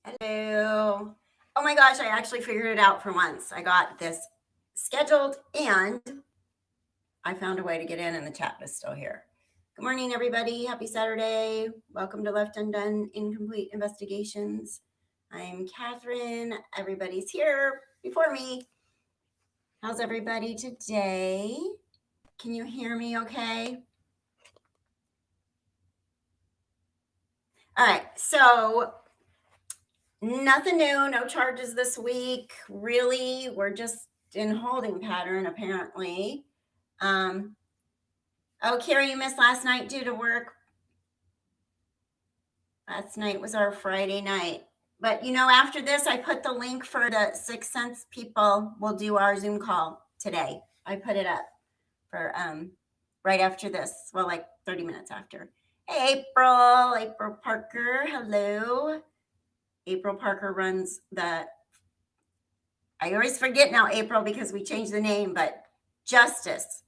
Hello. Oh my gosh, I actually figured it out for once. I got this scheduled and I found a way to get in and the chat is still here. Good morning, everybody. Happy Saturday. Welcome to Left Undone Incomplete Investigations. I'm Kathryn. Everybody's here before me. How's everybody today? Can you hear me okay? All right, so nothing new, no charges this week. Really, we're just in holding pattern, apparently. Oh, Carrie, you missed last night due to work. Last night was our Friday night. But, after this, I put the link for the Sixth Sense people. We'll do our Zoom call today. I put it up for right after this. Well, like 30 minutes after. Hey, April Parker, hello. April Parker runs I always forget now, April, because we changed the name, but Justice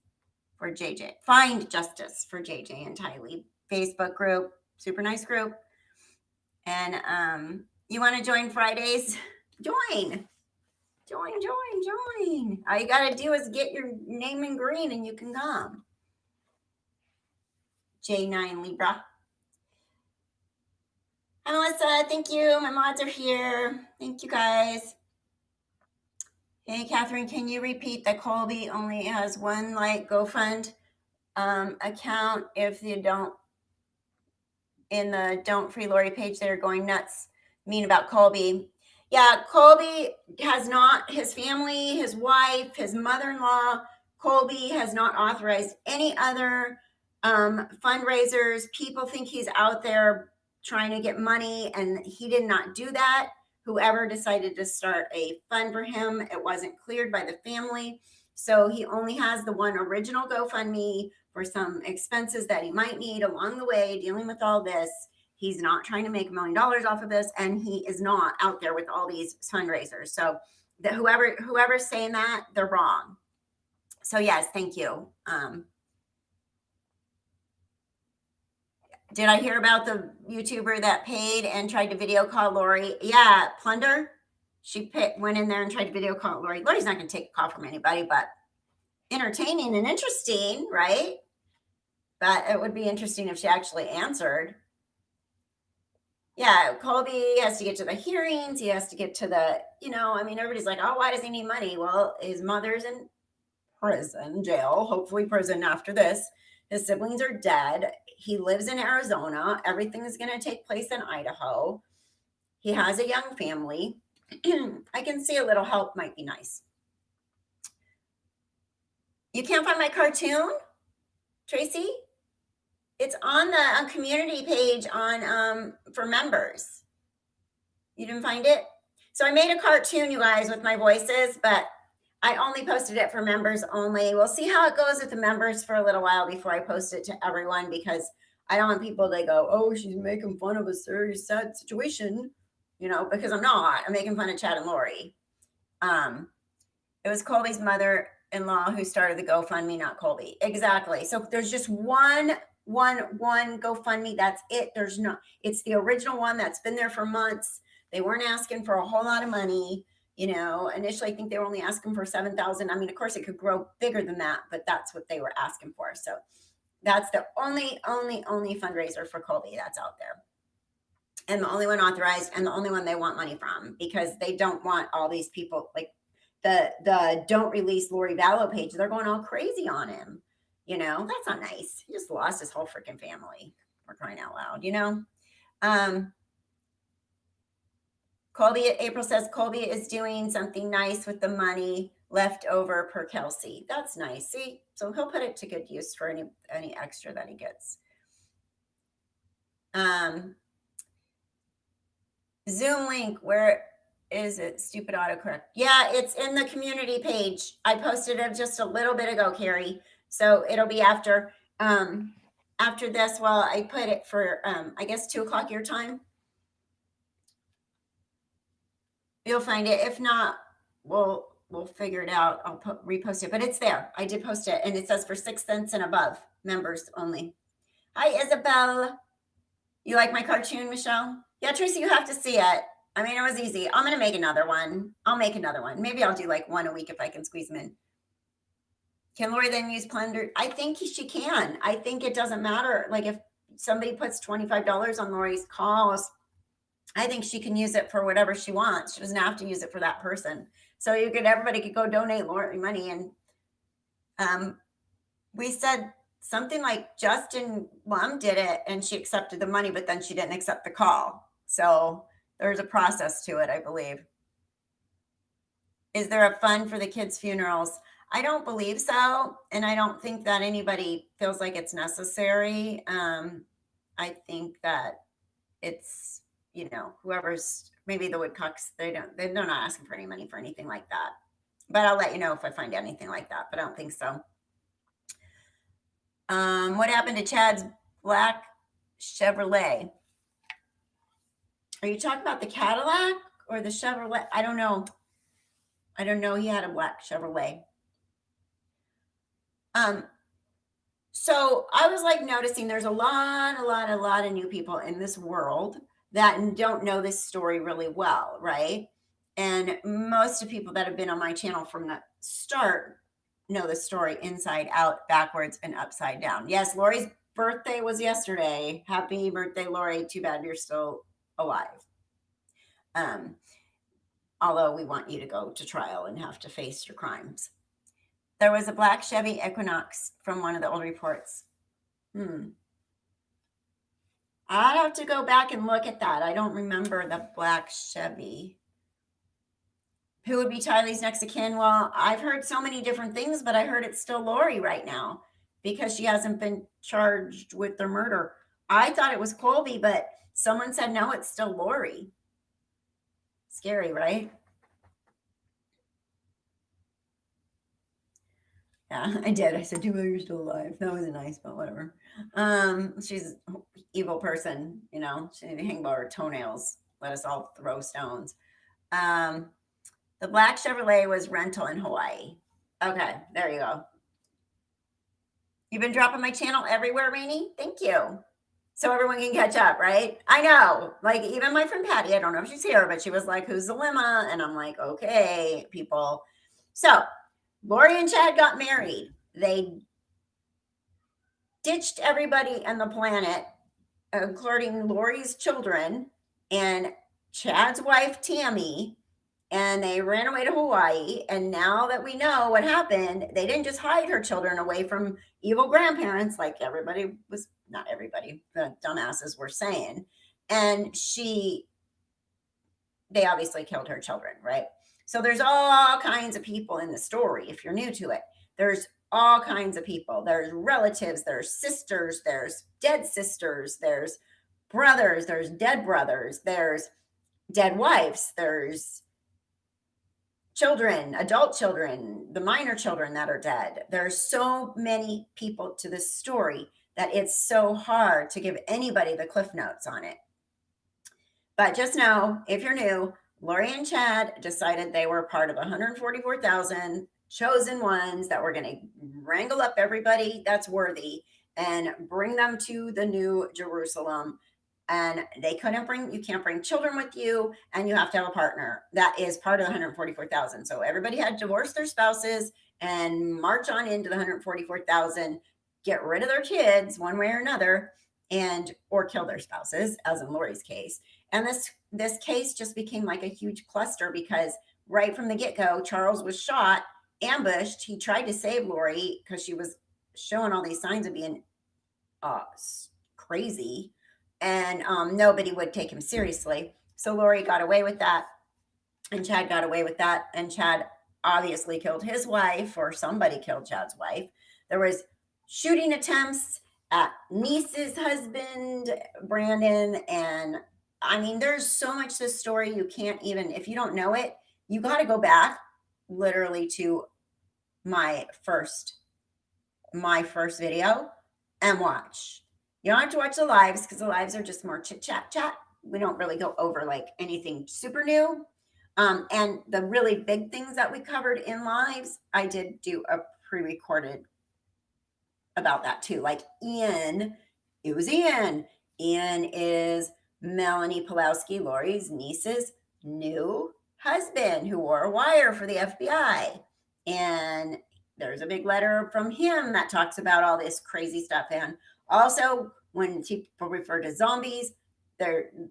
for JJ. Find Justice for JJ and Tylee. Facebook group, super nice group. And you want to join Fridays? Join. All you got to do is get your name in green and you can come. J9 Libra. Hi, Melissa. Thank you. My mods are here. Thank you, guys. Hey, Kathryn, can you repeat that Colby only has one GoFund account? If you don't, in the Don't Free Lori page, they're going nuts, mean about Colby. Yeah, Colby has not, his family, his wife, his mother-in-law, Colby has not authorized any other fundraisers. People think he's out there trying to get money, and he did not do that. Whoever decided to start a fund for him, it wasn't cleared by the family. So he only has the one original GoFundMe for some expenses that he might need along the way, dealing with all this. He's not trying to make $1 million off of this, and he is not out there with all these fundraisers. So that whoever's saying that, they're wrong. So yes, thank you. Did I hear about the YouTuber that paid and tried to video call Lori? Yeah, Plunder. She went in there and tried to video call Lori. Lori's not going to take a call from anybody, but entertaining and interesting, right? But it would be interesting if she actually answered. Yeah, Colby has to get to the hearings. He has to get to the, everybody's like, oh, why does he need money? Well, his mother's in jail, hopefully prison after this. His siblings are dead. He lives in Arizona. Everything is going to take place in Idaho. He has a young family. I can see a little help might be nice. You can't find my cartoon, Tracy? It's on the community page on for members. You didn't find it? So I made a cartoon, you guys, with my voices, but I only posted it for members only. We'll see how it goes with the members for a little while before I post it to everyone, because I don't want people to go, oh, she's making fun of a serious, sad situation, because I'm not. I'm making fun of Chad and Lori. It was Colby's mother-in-law who started the GoFundMe, not Colby. Exactly. So there's just one GoFundMe. That's it. It's the original one that's been there for months. They weren't asking for a whole lot of money. Initially, I think they were only asking for $7,000. I mean, of course, it could grow bigger than that, but that's what they were asking for. So that's the only fundraiser for Colby that's out there. And the only one authorized, and the only one they want money from, because they don't want all these people, like the Don't Release Lori Vallow page. They're going all crazy on him. That's not nice. He just lost his whole freaking family. We're crying out loud, Colby, April says Colby is doing something nice with the money left over per Kelsey. That's nice. See, so he'll put it to good use for any extra that he gets. Zoom link, where is it? Stupid autocorrect. Yeah, it's in the community page. I posted it just a little bit ago, Carrie. So it'll be after this. Well, I put it for I guess 2:00 your time. You'll find it. If not, we'll figure it out. I'll repost it, but it's there. I did post it, and it says for 6 cents and above, members only. Hi, Isabel. You like my cartoon, Michelle? Yeah, Tracy, you have to see it. I mean, it was easy. I'm going to make another one. I'll make another one. Maybe I'll do like one a week if I can squeeze them in. Can Lori then use Plunder? I think she can. I think it doesn't matter. Like if somebody puts $25 on Lori's calls, I think she can use it for whatever she wants. She doesn't have to use it for that person. So everybody could go donate Lori money. And we said something like Justin Lum did it and she accepted the money, but then she didn't accept the call. So there's a process to it, I believe. Is there a fund for the kids' funerals? I don't believe so. And I don't think that anybody feels like it's necessary. I think that it's, whoever's, maybe the Woodcocks, they're not asking for any money for anything like that. But I'll let you know if I find anything like that, but I don't think so. What happened to Chad's black Chevrolet? Are you talking about the Cadillac or the Chevrolet? I don't know. He had a black Chevrolet. So I was like noticing there's a lot of new people in this world that don't know this story really well, right? And most of people that have been on my channel from the start know the story inside out, backwards, and upside down. Yes, Lori's birthday was yesterday. Happy birthday, Lori. Too bad you're still alive. Although we want you to go to trial and have to face your crimes. There was a black Chevy Equinox from one of the old reports. I'd have to go back and look at that. I don't remember the black Chevy. Who would be Tylee's next of kin? Well, I've heard so many different things, but I heard it's still Lori right now because she hasn't been charged with the murder. I thought it was Colby, but someone said, no, it's still Lori. Scary, right? Yeah, I did. I said, too bad you're still alive. That wasn't nice, but whatever. She's an evil person, She didn't hang by her toenails. Let us all throw stones. The black Chevrolet was rental in Hawaii. Okay, there you go. You've been dropping my channel everywhere, Rainey. Thank you. So everyone can catch up, right? I know. Like even my friend Patty, I don't know if she's here, but she was like, who's Zulema? And I'm like, okay, people. So Lori and Chad got married. They ditched everybody on the planet, including Lori's children and Chad's wife, Tammy, and they ran away to Hawaii. And now that we know what happened, they didn't just hide her children away from evil grandparents like not everybody, the dumbasses were saying. And they obviously killed her children, right? So there's all kinds of people in the story. If you're new to it, there's all kinds of people. There's relatives, there's sisters, there's dead sisters, there's brothers, there's dead brothers, there's dead wives, there's children, adult children, the minor children that are dead. There's so many people to this story that it's so hard to give anybody the cliff notes on it. But just know, if you're new, Lori and Chad decided they were part of 144,000 chosen ones that were going to wrangle up everybody that's worthy and bring them to the New Jerusalem. And you can't bring children with you, and you have to have a partner. That is part of the 144,000. So everybody had to divorce their spouses and march on into the 144,000, get rid of their kids one way or another, or kill their spouses, as in Lori's case. And this case just became like a huge cluster because right from the get-go, Charles was shot, ambushed. He tried to save Lori because she was showing all these signs of being crazy. And nobody would take him seriously. So Lori got away with that, and Chad got away with that. And Chad obviously killed his wife, or somebody killed Chad's wife. There was shooting attempts at niece's husband, Brandon. And I mean, there's so much to this story. You can't even, if you don't know it, you got to go back literally to my first video and watch. You don't have to watch the lives because the lives are just more chit chat. We don't really go over like anything super new. And the really big things that we covered in lives, I did do a pre-recorded about that too. Like Ian, it was Ian. Ian is Melanie Pulowski, Lori's niece's new husband who wore a wire for the FBI. And there's a big letter from him that talks about all this crazy stuff. And also, when people refer to zombies,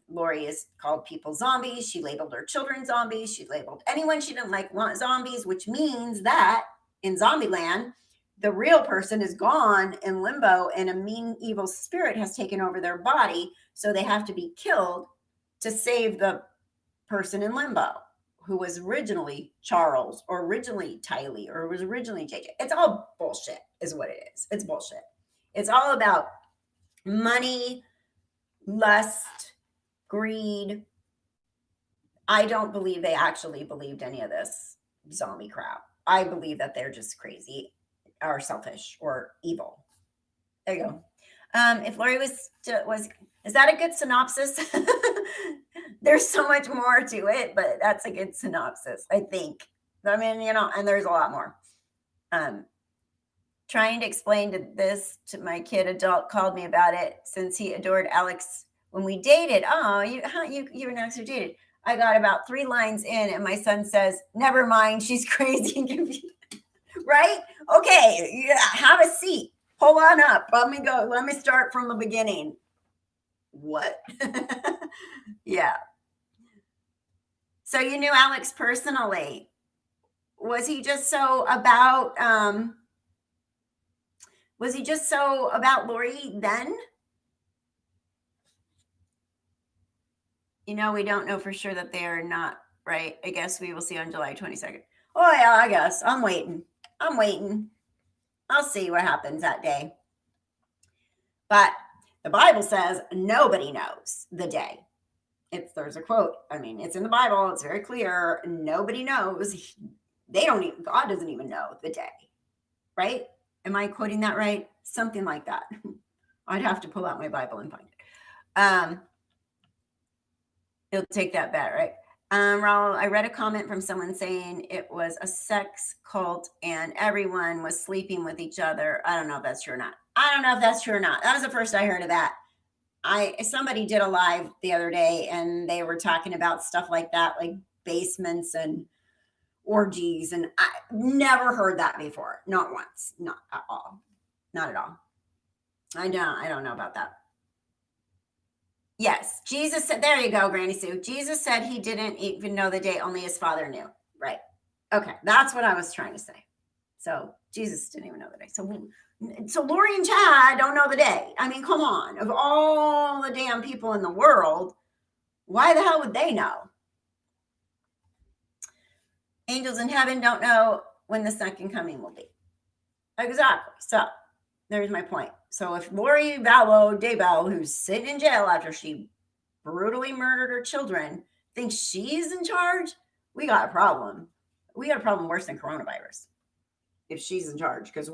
Lori has called people zombies. She labeled her children zombies. She labeled anyone she didn't like zombies, which means that in Zombieland, the real person is gone in limbo and a mean, evil spirit has taken over their body. So they have to be killed to save the person in limbo who was originally Charles or originally Tylee or was originally JJ. It's all bullshit is what it is. It's bullshit. It's all about money, lust, greed. I don't believe they actually believed any of this zombie crap. I believe that they're just crazy or selfish or evil. There you go. If Lori was, is that a good synopsis? There's so much more to it, but that's a good synopsis, I think. I mean, and there's a lot more. Trying to explain this to my kid, adult called me about it since he adored Alex when we dated. Oh, you and Alex are dated. I got about 3 lines in, and my son says, "Never mind, she's crazy and confused." Right? Okay, yeah, have a seat. Pull on up. Let me go. Let me start from the beginning. What? Yeah. So you knew Alex personally. Was he just so about Lori then? We don't know for sure that they are not, right? I guess we will see on July 22nd. Oh yeah, I guess. I'm waiting. I'll see what happens that day. But the Bible says nobody knows the day. There's a quote. I mean, it's in the Bible. It's very clear. Nobody knows. God doesn't even know the day, right? Am I quoting that right? Something like that. I'd have to pull out my Bible and find it. It'll take that bet, right? Raul, I read a comment from someone saying it was a sex cult and everyone was sleeping with each other. I don't know if that's true or not. That was the first I heard of that. Somebody did a live the other day and they were talking about stuff like that, like basements and orgies, and I never heard that before. Not once. Not at all. Not at all. I don't know about that. Yes, Jesus said, there you go, Granny Sue. Jesus said he didn't even know the day, only his father knew. Right. Okay, that's what I was trying to say. So Jesus didn't even know the day. So Lori and Chad don't know the day. I mean, come on. Of all the damn people in the world, why the hell would they know? Angels in heaven don't know when the second coming will be. Exactly. So there's my point. So if Lori Vallow, Daybell, who's sitting in jail after she brutally murdered her children, thinks she's in charge, we got a problem. We got a problem worse than coronavirus. If she's in charge, because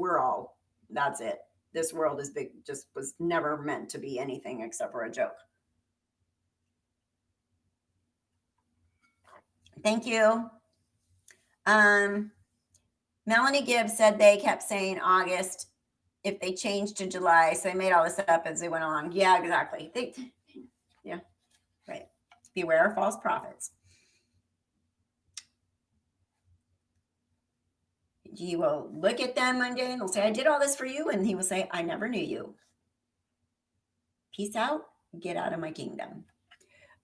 that's it. This world is big, just was never meant to be anything except for a joke. Thank you. Melanie Gibbs said they kept saying August if they changed to July. So they made all this up as they went along. Yeah, exactly. Yeah, right. Beware of false prophets. He will look at them one day and they'll say, I did all this for you. And he will say, I never knew you. Peace out. Get out of my kingdom.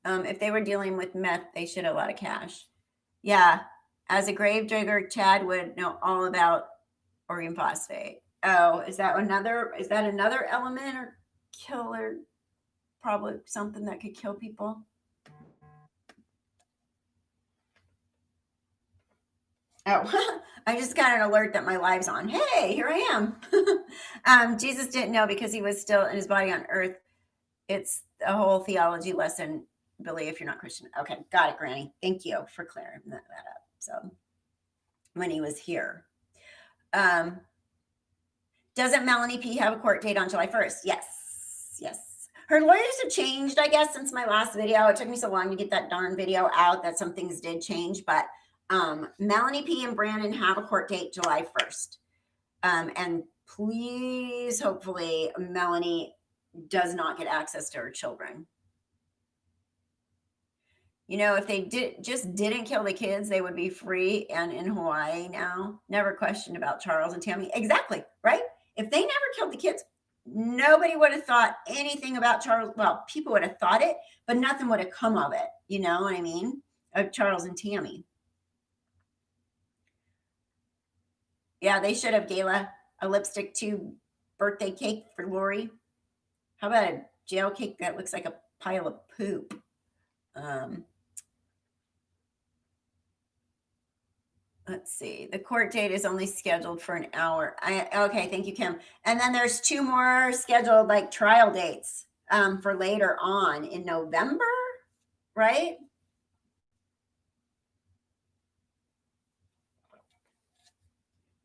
If they were dealing with meth, they should have a lot of cash. Yeah. As a gravedigger, Chad would know all about organ phosphate. Oh, is that another element or killer? Probably something that could kill people. Oh, I just got an alert that my live's on. Hey, here I am. Jesus didn't know because he was still in his body on earth. It's a whole theology lesson, Billy, if you're not Christian. Okay, got it, Granny. Thank you for clearing that up. So when he was here. Doesn't Melanie P have a court date on July 1st? Yes. Her lawyers have changed, I guess, since my last video. It took me so long to get that darn video out that some things did change, but Melanie P and Brandon have a court date July 1st. And please, hopefully, Melanie does not get access to her children. You know, if they didn't kill the kids, they would be free and in Hawaii now. Never questioned about Charles and Tammy. Exactly, right? If they never killed the kids, nobody would have thought anything about Charles. Well, people would have thought it, but nothing would have come of it. You know what I mean? Of Charles and Tammy. Yeah, they should have, Gayla, a lipstick tube birthday cake for Lori. How about a jail cake that looks like a pile of poop? Let's see. The court date is only scheduled for an hour. Okay, thank you, Kim. And then there's 2 more scheduled like trial dates for later on in November, right?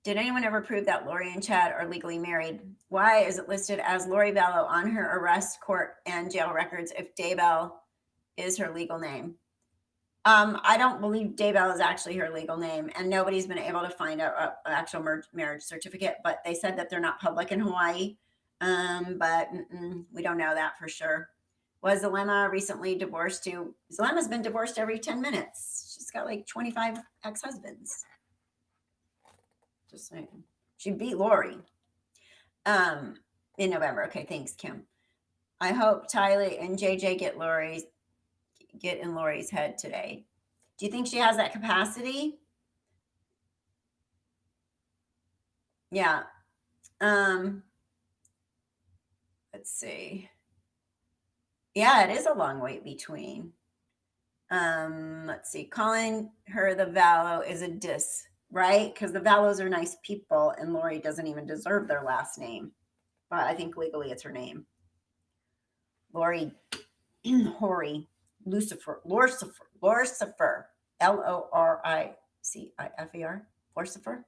Did anyone ever prove that Lori and Chad are legally married? Why is it listed as Lori Vallow on her arrest, court, and jail records if Daybell is her legal name? I don't believe Daybell is actually her legal name, and nobody's been able to find an actual marriage certificate, but they said that they're not public in Hawaii. But we don't know that for sure. Was Zulema recently divorced too? Zulema's been divorced every 10 minutes. She's got like 25 ex-husbands. Just saying. She beat Lori in November. Okay, thanks, Kim. I hope Tyler and JJ get in Lori's head today. Do you think she has that capacity? Yeah. Let's see. Yeah, it is a long wait between. Let's see. Calling her the Vallow is a diss, right? Because the Vallows are nice people, and Lori doesn't even deserve their last name. But I think legally it's her name. Lori Hori. Lucifer, Lorcifer, Loricifer, Lorcifer.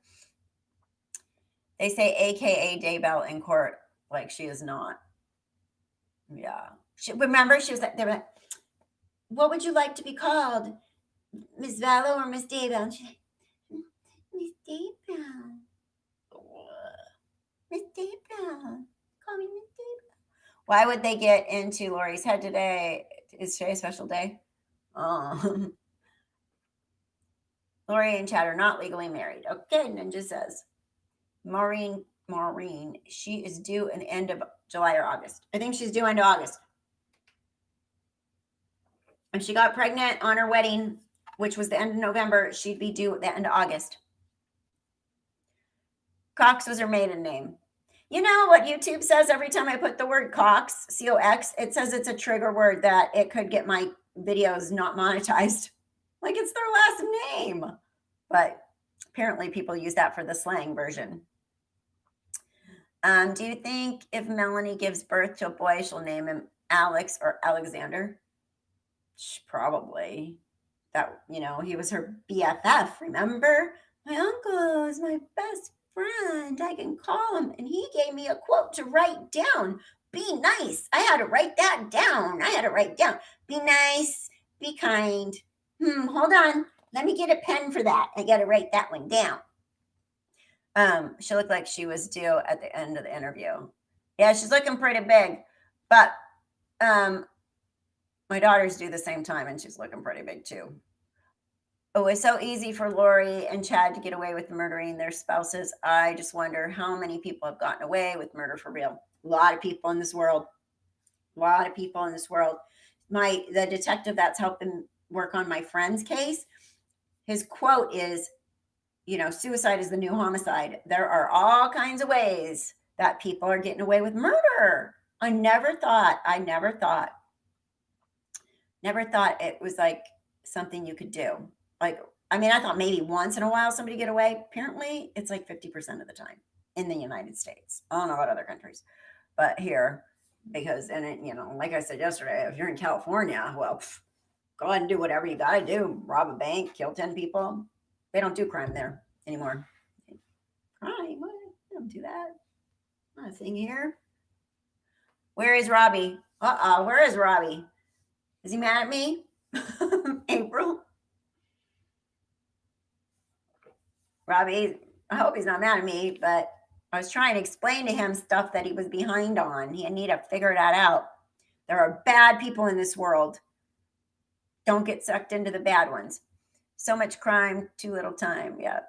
They say AKA Daybell in court, like she is not. Yeah. Remember, she was like, they were like, what would you like to be called? Miss Vallow or Miss Daybell? And she's like, Miss Daybell. Miss Daybell. Call me Miss Daybell. Why would they get into Lori's head today? Is today a special day? Lori and Chad are not legally married. Okay, Ninja says. Maureen, she is due in the end of July or August. I think she's due end of August. If she got pregnant on her wedding, which was the end of November, she'd be due at the end of August. Cox was her maiden name. You know what YouTube says every time I put the word Cox, C-O-X, it says it's a trigger word that it could get my videos not monetized. Like it's their last name. But apparently people use that for the slang version. Do you think if Melanie gives birth to a boy, she'll name him Alex or Alexander? Probably. That, you know, he was her BFF, remember? My uncle is my best friend. I can call him. And he gave me a quote to write down. Be nice. I had to write that down. Be nice. Be kind. Hold on. Let me get a pen for that. I got to write that one down. She looked like she was due at the end of the interview. Yeah, she's looking pretty big. But my daughters do the same time, and she's looking pretty big too. Oh, it's so easy for Lori and Chad to get away with murdering their spouses. I just wonder how many people have gotten away with murder for real. A lot of people in this world. The detective that's helping work on my friend's case, his quote is, you know, suicide is the new homicide. There are all kinds of ways that people are getting away with murder. I never thought it was like something you could do. Like, I mean, I thought maybe once in a while somebody get away. Apparently, it's like 50% of the time in the United States. I don't know about other countries, but here, because, and it, you know, like I said yesterday, if you're in California, well, go ahead and do whatever you got to do. Rob a bank, kill 10 people. They don't do crime there anymore. Crime? What? They don't do that. Not a thing here. Where is Robbie? Where is Robbie? Is he mad at me? April? Robbie, I hope he's not mad at me, but I was trying to explain to him stuff that he was behind on. He need to figure that out. There are bad people in this world. Don't get sucked into the bad ones. So much crime, too little time. Yep.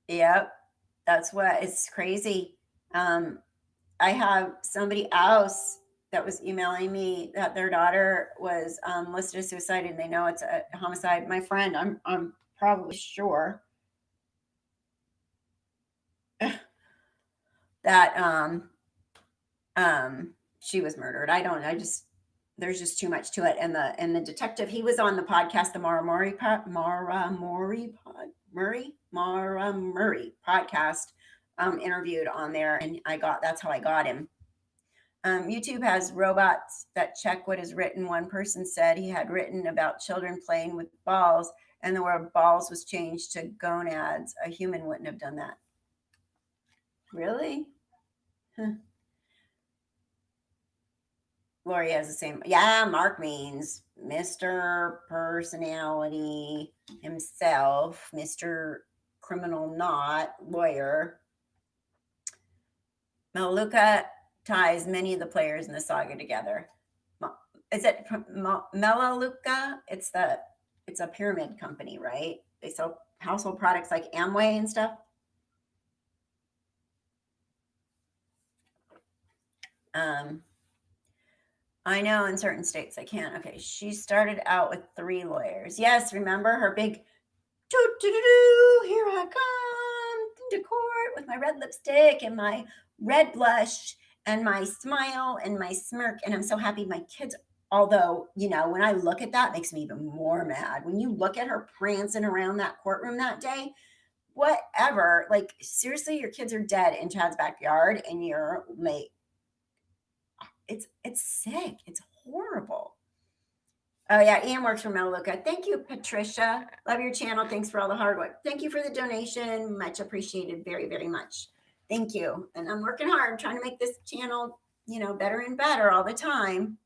Yep. That's what it's crazy. I have somebody else that was emailing me that their daughter was listed as suicide and they know it's a homicide. My friend, I'm probably sure that she was murdered. There's just too much to it. And the detective, he was on the podcast, the Mara Murray podcast, interviewed on there, and that's how I got him. YouTube has robots that check what is written. One person said he had written about children playing with balls, and the word balls was changed to gonads. A human wouldn't have done that. Really? Huh. Lori has the same. Yeah, Mark means Mr. Personality himself, Mr. Criminal Not Lawyer. Melaleuca ties many of the players in the saga together. Is it Melaleuca? It's a pyramid company, right? They sell household products like Amway and stuff. I know in certain states I can't. Okay, she started out with 3 lawyers. Yes, remember her big here I come to court with my red lipstick and my red blush and my smile and my smirk. And I'm so happy my kids, although, when I look at that, it makes me even more mad. When you look at her prancing around that courtroom that day, whatever, like seriously, your kids are dead in Chad's backyard and you're late. It's sick. It's horrible. Oh yeah, Ian works for Melaleuca. Thank you, Patricia. Love your channel. Thanks for all the hard work. Thank you for the donation. Much appreciated. Very, very much. Thank you. And I'm working hard. I'm trying to make this channel, better and better all the time.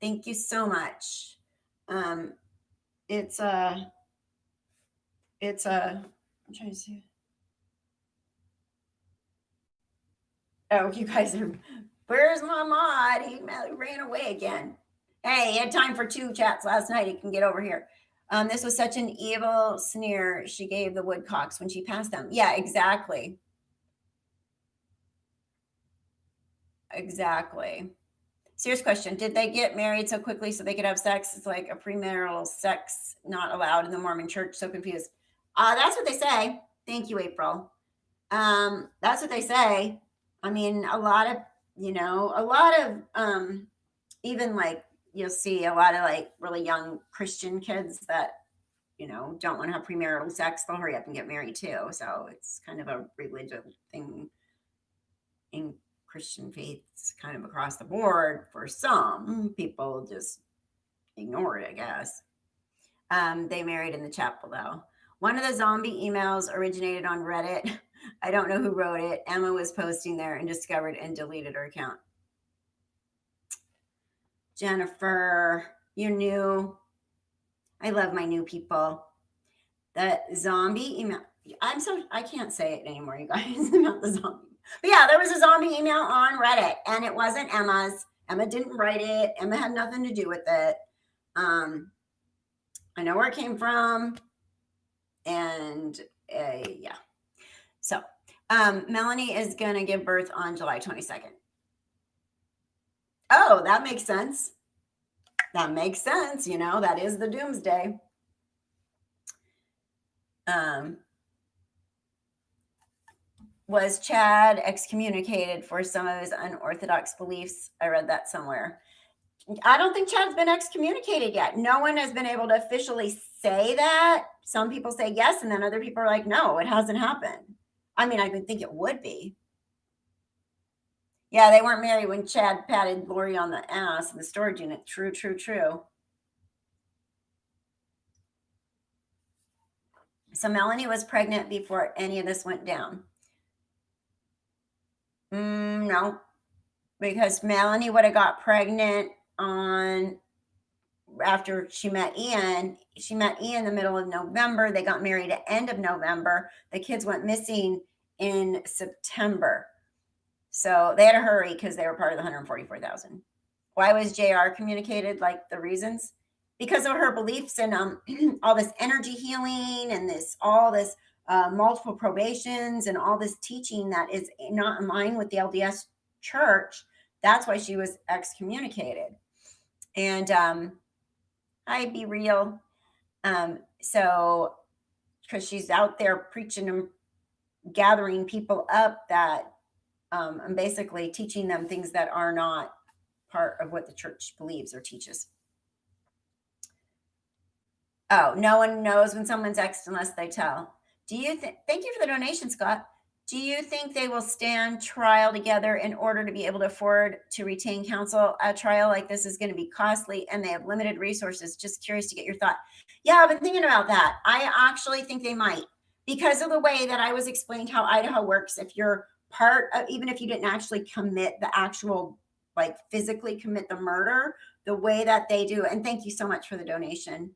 Thank you so much. I'm trying to see. Oh, you guys are. Where's my mod? He ran away again. Hey, he had time for 2 chats last night. He can get over here. This was such an evil sneer she gave the woodcocks when she passed them. Yeah, exactly. Exactly. Serious question. Did they get married so quickly so they could have sex? It's like a premarital sex not allowed in the Mormon church. So confused. That's what they say. Thank you, April. That's what they say. I mean, a lot of even like you'll see a lot of like really young Christian kids that, don't want to have premarital sex. They'll hurry up and get married too. So it's kind of a religious thing in Christian faiths, kind of across the board. For some people, just ignore it, I guess. They married in the chapel though. One of the zombie emails originated on Reddit. I don't know who wrote it. Emma was posting there and discovered and deleted her account. Jennifer, you're new. I love my new people. The zombie email. I can't say it anymore, you guys, about the zombie. But yeah, there was a zombie email on Reddit and it wasn't Emma's. Emma didn't write it. Emma had nothing to do with it. I know where it came from. And yeah. So Melanie is going to give birth on July 22nd. Oh, that makes sense. That makes sense. That is the doomsday. Was Chad excommunicated for some of his unorthodox beliefs? I read that somewhere. I don't think Chad's been excommunicated yet. No one has been able to officially say that. Some people say yes, and then other people are like, no, it hasn't happened. I mean, I would think it would be. Yeah, they weren't married when Chad patted Lori on the ass in the storage unit. True, true, true. So Melanie was pregnant before any of this went down. No, because Melanie would have got pregnant after she met Ian. She met Ian in the middle of November. They got married at end of November. The kids went missing in September. So they had to hurry because they were part of the 144,000. why was JR communicated like the reasons? Because of her beliefs in all this energy healing and all this multiple probations and all this teaching that is not in line with the LDS church. That's why she was excommunicated. And I'd be real. So because she's out there preaching and gathering people up that and basically teaching them things that are not part of what the church believes or teaches. Oh, no one knows when someone's exed unless they tell. Do you think, thank you for the donation, Scott. Do you think they will stand trial together in order to be able to afford to retain counsel? A trial like this is going to be costly and they have limited resources. Just curious to get your thought. Yeah, I've been thinking about that. I actually think they might, because of the way that I was explained how Idaho works. If you're part of, even if you didn't actually commit the actual, like physically commit the murder, the way that they do, and thank you so much for the donation.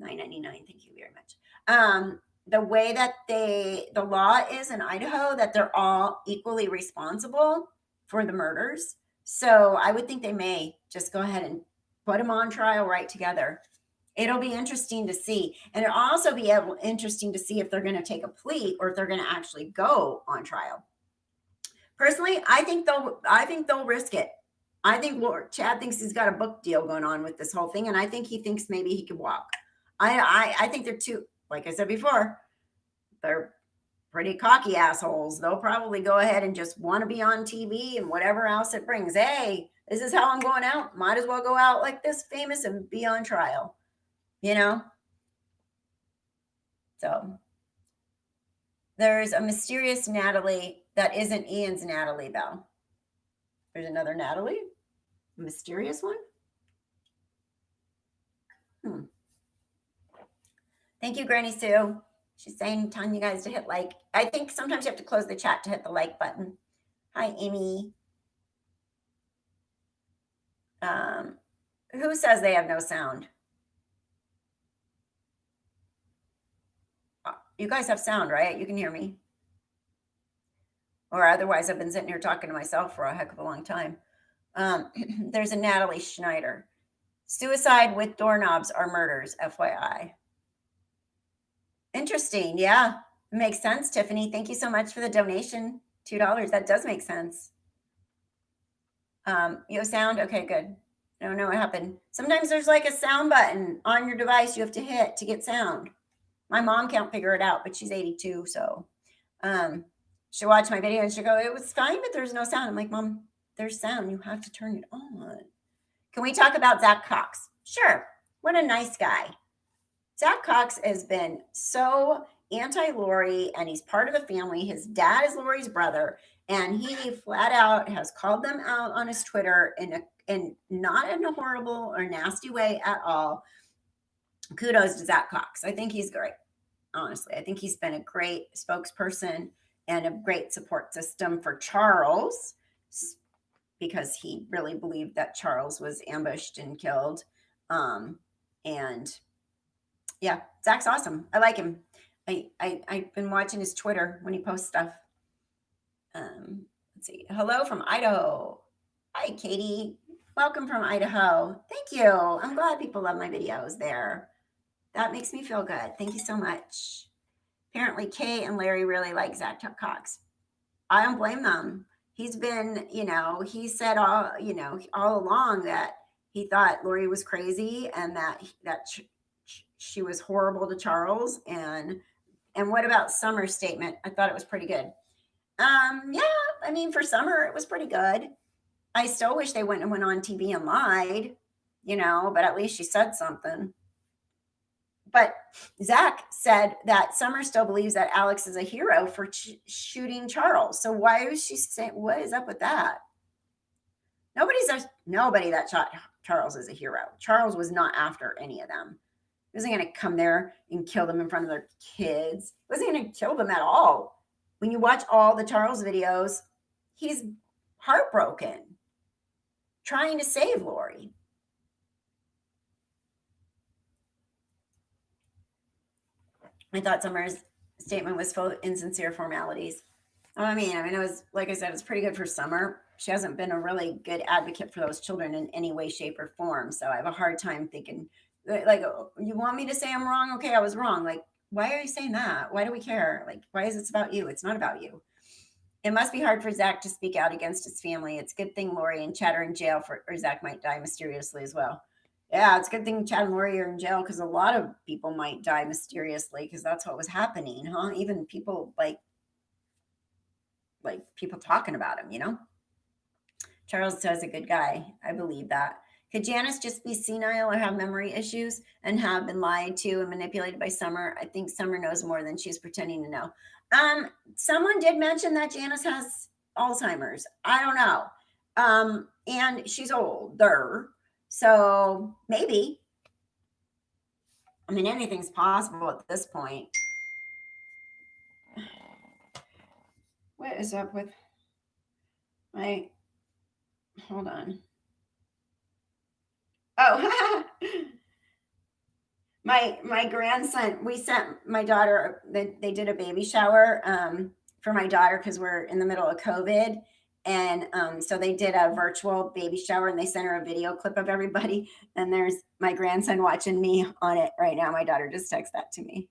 $9.99. Thank you very much. The way that the law is in Idaho, that they're all equally responsible for the murders. So I would think they may just go ahead and put them on trial right together. It'll be interesting to see. And it'll also be interesting to see if they're going to take a plea or if they're going to actually go on trial. Personally, I think they'll risk it. I think Chad thinks he's got a book deal going on with this whole thing. And I think he thinks maybe he could walk. I think they're too, like I said before, they're pretty cocky assholes. They'll probably go ahead and just want to be on TV and whatever else it brings. Hey, this is how I'm going out. Might as well go out like this famous and be on trial, you know? So there's a mysterious Natalie that isn't Ian's Natalie, though. There's another Natalie, a mysterious one. Thank you, Granny Sue. She's telling you guys to hit like. I think sometimes you have to close the chat to hit the like button. Hi, Amy. Who says they have no sound? You guys have sound, right? You can hear me. Or otherwise, I've been sitting here talking to myself for a heck of a long time. There's a Natalie Schneider. Suicide with doorknobs are murders, FYI. Interesting. Yeah, makes sense, Tiffany. Thank you so much for the donation. $2. That does make sense. You have sound? Okay, good. I don't know what happened. Sometimes there's like a sound button on your device you have to hit to get sound. My mom can't figure it out, but she's 82, so she'll watch my video and she'll go, it was fine, but there's no sound. I'm like, Mom, there's sound. You have to turn it on. Can we talk about Zach Cox? Sure. What a nice guy. Zach Cox has been so anti-Lori, and he's part of the family. His dad is Lori's brother, and he flat out has called them out on his Twitter in not in a horrible or nasty way at all. Kudos to Zach Cox. I think he's great. Honestly, I think he's been a great spokesperson and a great support system for Charles, because he really believed that Charles was ambushed and killed. And yeah, Zach's awesome. I like him. I've been watching his Twitter when he posts stuff. Let's see. Hello from Idaho. Hi, Katie. Welcome from Idaho. Thank you. I'm glad people love my videos there. That makes me feel good. Thank you so much. Apparently, Kay and Larry really like Zach Cox. I don't blame them. He's been, he said all along that he thought Lori was crazy and that she was horrible to Charles. And what about Summer's statement? I thought it was pretty good. Yeah, I mean, for Summer, it was pretty good. I still wish they wouldn't have went on TV and lied, but at least she said something. But Zach said that Summer still believes that Alex is a hero for shooting Charles. So why is she saying, what is up with that? Nobody that shot Charles is a hero. Charles was not after any of them. He wasn't going to come there and kill them in front of their kids. He wasn't going to kill them at all. When you watch all the Charles videos, he's heartbroken, trying to save Lori. I thought Summer's statement was full of insincere formalities. I mean, it was, like I said, it was pretty good for Summer. she hasn't been a really good advocate for those children in any way, shape, or form. So I have a hard time thinking, like, oh, you want me to say I'm wrong? Okay, I was wrong. Like, why are you saying that? Why do we care? Like, why is it about you? It's not about you. It must be hard for Zach to speak out against his family. It's a good thing Lori and Chad are in jail, or Zach might die mysteriously as well. Yeah, it's a good thing Chad and Lori are in jail, because a lot of people might die mysteriously, because that's what was happening, huh? Even people like people talking about him, you know? Charles says a good guy. I believe that. Could Janice just be senile or have memory issues and have been lied to and manipulated by Summer? I think Summer knows more than she's pretending to know. Someone did mention that Janice has Alzheimer's. I don't know. And she's older, so maybe. I mean, anything's possible at this point. What is up with my, hold on. Oh, my grandson, we sent my daughter, they did a baby shower for my daughter, because we're in the middle of COVID. And so they did a virtual baby shower, and they sent her a video clip of everybody. And there's my grandson watching me on it right now. My daughter just texted that to me.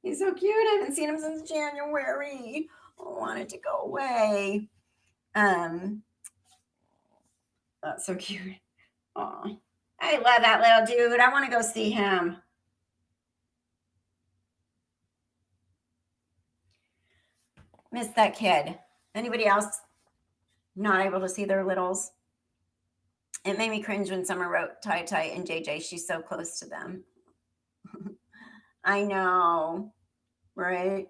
He's so cute. I haven't seen him since January. I wanted to go away. That's so cute. Oh, I love that little dude. I want to go see him. Miss that kid. Anybody else not able to see their littles? It made me cringe when Summer wrote Ty and JJ. She's so close to them. I know, right?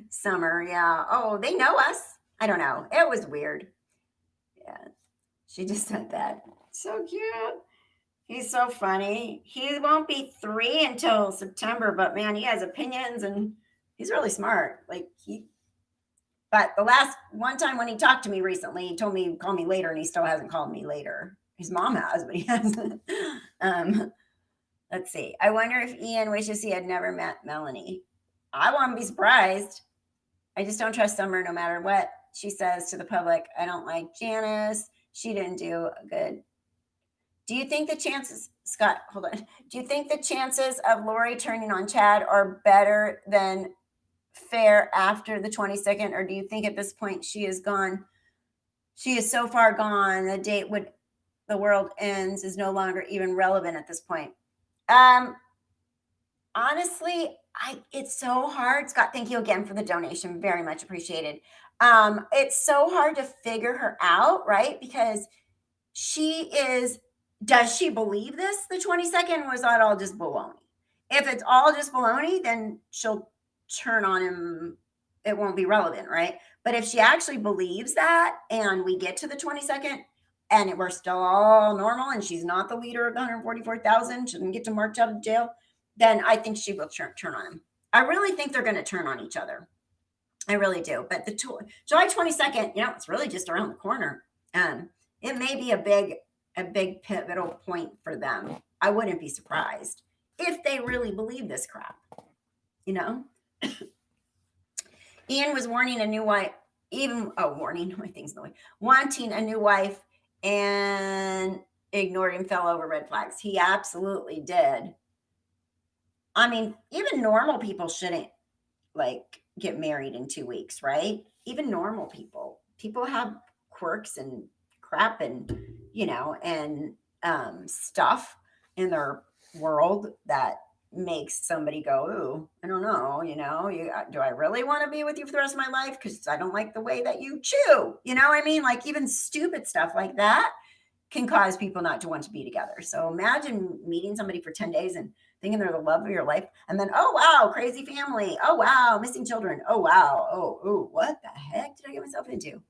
Summer, yeah. Oh, they know us. I don't know. It was weird. Yeah. She just said that. So cute. He's so funny. He won't be 3 until September, but man, he has opinions and he's really smart. But the last one time when he talked to me recently, he told me, call me later, and he still hasn't called me later. His mom has, but he hasn't. Let's see. I wonder if Ian wishes he had never met Melanie. I wouldn't be surprised. I just don't trust Summer no matter what she says to the public. I don't like Janice. She didn't do good. Do you think the chances, Scott, hold on. Do you think the chances of Lori turning on Chad are better than fair after the 22nd? Or do you think at this point she is gone? She is so far gone. The date when the world ends is no longer even relevant at this point. Honestly, it's so hard. Scott, thank you again for the donation. Very much appreciated. It's so hard to figure her out, right? Because does she believe this? The 22nd, was that all just baloney? If it's all just baloney, then she'll turn on him. It won't be relevant, right? But if she actually believes that, and we get to the 22nd, and we're still all normal, and she's not the leader of the 144,000, she didn't get to march out of jail, then I think she will turn on him. I really think they're going to turn on each other. I really do. But the July 22nd, it's really just around the corner. It may be a big pivotal point for them. I wouldn't be surprised if they really believe this crap. Ian was wanting a new wife, wanting a new wife, and ignored and fell over red flags. He absolutely did. I mean, even normal people shouldn't get married in 2 weeks, right? Even normal people have quirks and crap and, and stuff in their world that makes somebody go, ooh, I don't know, do I really want to be with you for the rest of my life? Because I don't like the way that you chew, even stupid stuff like that can cause people not to want to be together. So imagine meeting somebody for 10 days and thinking they're the love of your life. And then, oh, wow, crazy family. Oh, wow, missing children. Oh, wow. Oh, what the heck did I get myself into?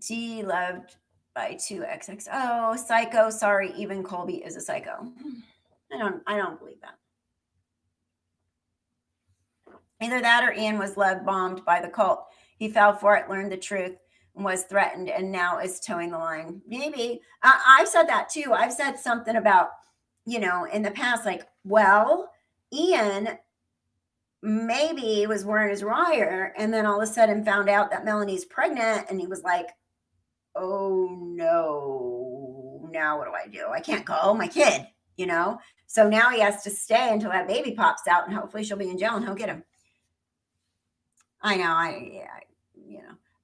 D loved by 2XXO. Psycho. Sorry, even Colby is a psycho. I don't believe that. Either that or Ian was love bombed by the cult. He fell for it, learned the truth, and was threatened, and now is towing the line. Maybe. I've said that too. I've said something about, in the past, well, Ian maybe was wearing his wire and then all of a sudden found out that Melanie's pregnant, and he was like, oh no, now what do I do? I can't go, my kid, you know? So now he has to stay until that baby pops out, and hopefully she'll be in jail and he'll get him. I know,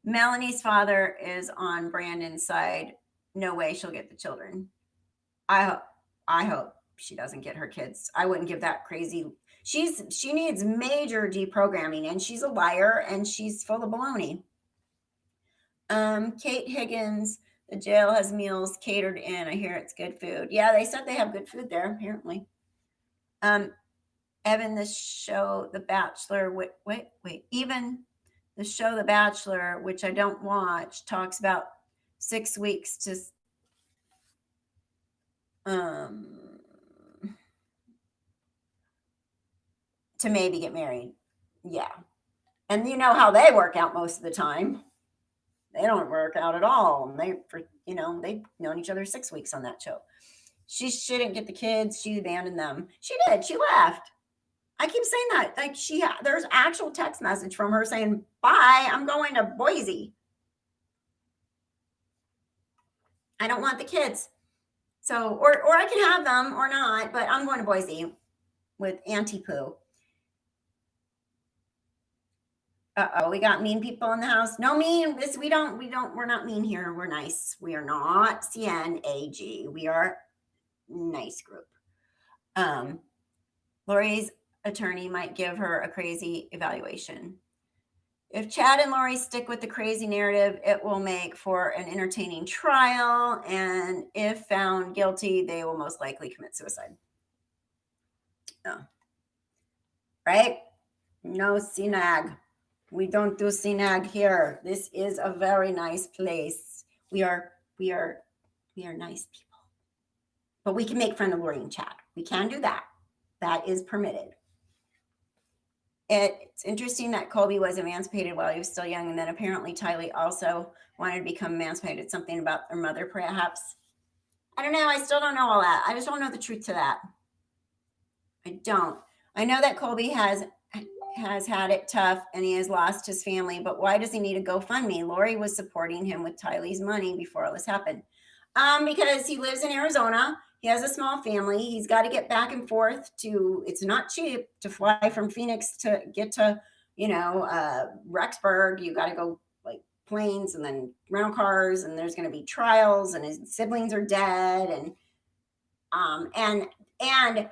Melanie's father is on Brandon's side. No way she'll get the children. I hope she doesn't get her kids. I wouldn't give that crazy. She needs major deprogramming, and she's a liar, and she's full of baloney. Kate Higgins, the jail has meals catered in. I hear it's good food. Yeah, they said they have good food there, apparently. Evan, the show The Bachelor, even the show The Bachelor, which I don't watch, talks about 6 weeks to maybe get married. Yeah. And you know how they work out most of the time. They don't work out at all. And they've known each other 6 weeks on that show. She didn't get the kids. She abandoned them. She did. She left. I keep saying that. Like there's actual text message from her saying, bye, I'm going to Boise. I don't want the kids. So, or I can have them or not, but I'm going to Boise with Auntie Pooh. Uh-oh, we got mean people in the house. No mean, we're not mean here. We're nice. We are not CNAG. We are nice group. Lori's attorney might give her a crazy evaluation. If Chad and Lori stick with the crazy narrative, it will make for an entertaining trial. And if found guilty, they will most likely commit suicide. Oh. Right? No CNAG. We don't do CNAG here. This is a very nice place. We are nice people. But we can make fun of Lori and Chad. We can do that. That is permitted. It's interesting that Colby was emancipated while he was still young, and then apparently Tylee also wanted to become emancipated. Something about their mother, perhaps. I don't know. I still don't know all that. I just don't know the truth to that. I don't. I know that Colby has had it tough and he has lost his family, but why does he need a GoFundMe? Lori was supporting him with Tylee's money before all this happened. Because he lives in Arizona. He has a small family. He's got to get back and forth it's not cheap to fly from Phoenix to get to, Rexburg. You got to go like planes and then rental cars, and there's going to be trials, and his siblings are dead. And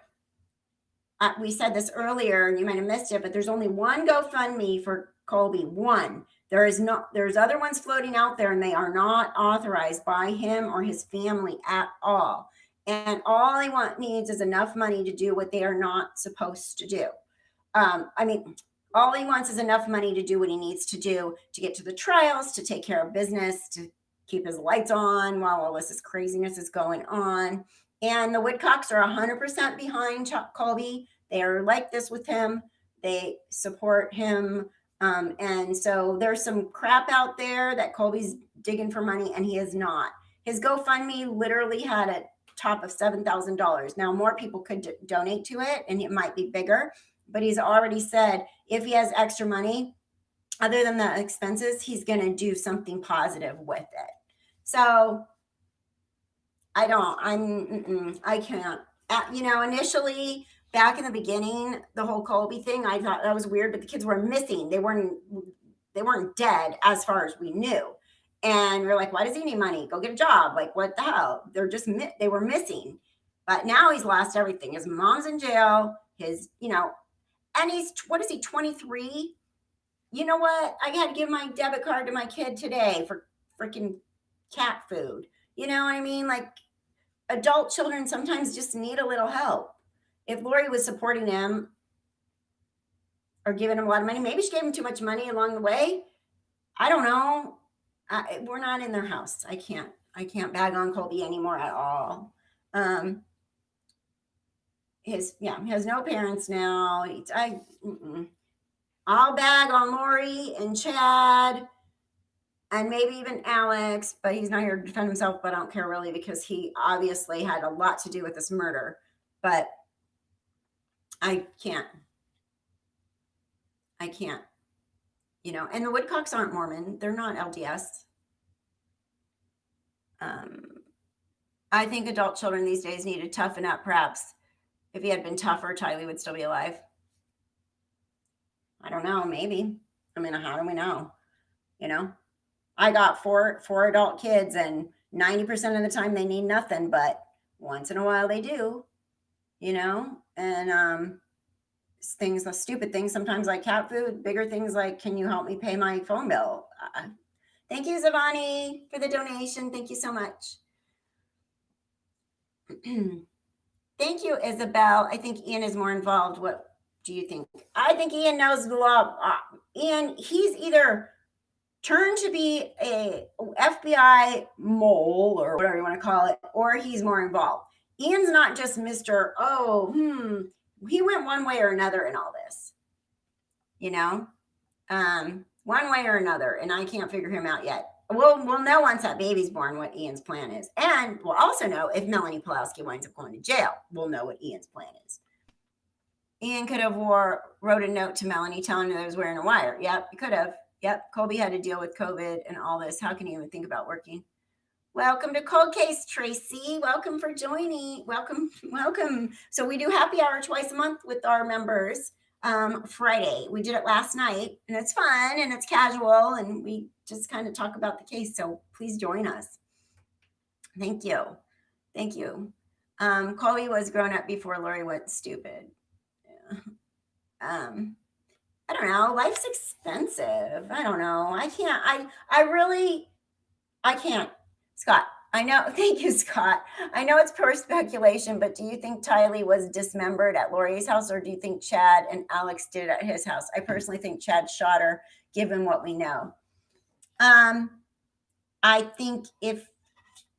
we said this earlier and you might have missed it, but there's only one GoFundMe for Colby. One. There's other ones floating out there, and they are not authorized by him or his family at all. And all he needs is enough money to do what they are not supposed to do. All he wants is enough money to do what he needs to do to get to the trials, to take care of business, to keep his lights on while all this craziness is going on. And the Woodcocks are 100% behind Colby. They are like this with him. They support him. And so there's some crap out there that Colby's digging for money, and he is not. His GoFundMe literally had a top of $7,000. Now, more people could donate to it, and it might be bigger, but he's already said if he has extra money, other than the expenses, he's going to do something positive with it. So I can't. Initially, back in the beginning, the whole Colby thing, I thought that was weird, but the kids were missing. They weren't dead as far as we knew. And we're like, why does he need money? Go get a job. Like, what the hell? They were missing. But now he's lost everything. His mom's in jail. And he's, what is he, 23? You know what? I had to give my debit card to my kid today for freaking cat food. You know what I mean? Like, adult children sometimes just need a little help. If Lori was supporting him or giving him a lot of money, maybe she gave him too much money along the way. I don't know. We're not in their house. I can't bag on Colby anymore at all. He has no parents now. I'll bag on Lori and Chad and maybe even Alex, but he's not here to defend himself, but I don't care really because he obviously had a lot to do with this murder. But I can't. You know, and the Woodcocks aren't Mormon. They're not LDS. I think adult children these days need to toughen up. Perhaps if he had been tougher, Tylee would still be alive. I don't know. Maybe. I mean, how do we know? You know, I got four adult kids, and 90% of the time they need nothing, but once in a while they do. You know, and things, the stupid things sometimes like cat food, bigger things like, can you help me pay my phone bill? Thank you, Zavani, for the donation. Thank you so much. Thank you, Isabel. I think Ian is more involved. What do you think? I think Ian knows the law. Ian, he's either turned to be a FBI mole or whatever you want to call it, or he's more involved. Ian's not just Mr. He went one way or another in all this, you know, one way or another, and I can't figure him out yet. We'll know once that baby's born what Ian's plan is, and we'll also know if Melanie Pulowski winds up going to jail. We'll know what Ian's plan is. Ian could have wrote a note to Melanie telling her that he was wearing a wire. Yep, he could have. Yep, Colby had to deal with COVID and all this. How can he even think about working? Welcome to Cold Case, Tracy. Welcome for joining. Welcome. So we do happy hour twice a month with our members. Friday. We did it last night, and it's fun and it's casual, and we just kind of talk about the case. So please join us. Thank you. Colby was grown up before Lori went stupid. Yeah. I don't know. Life's expensive. I don't know. I can't. Scott, I know. Thank you, Scott. I know it's pure speculation, but do you think Tylee was dismembered at Lori's house, or do you think Chad and Alex did it at his house? I personally think Chad shot her, given what we know. I think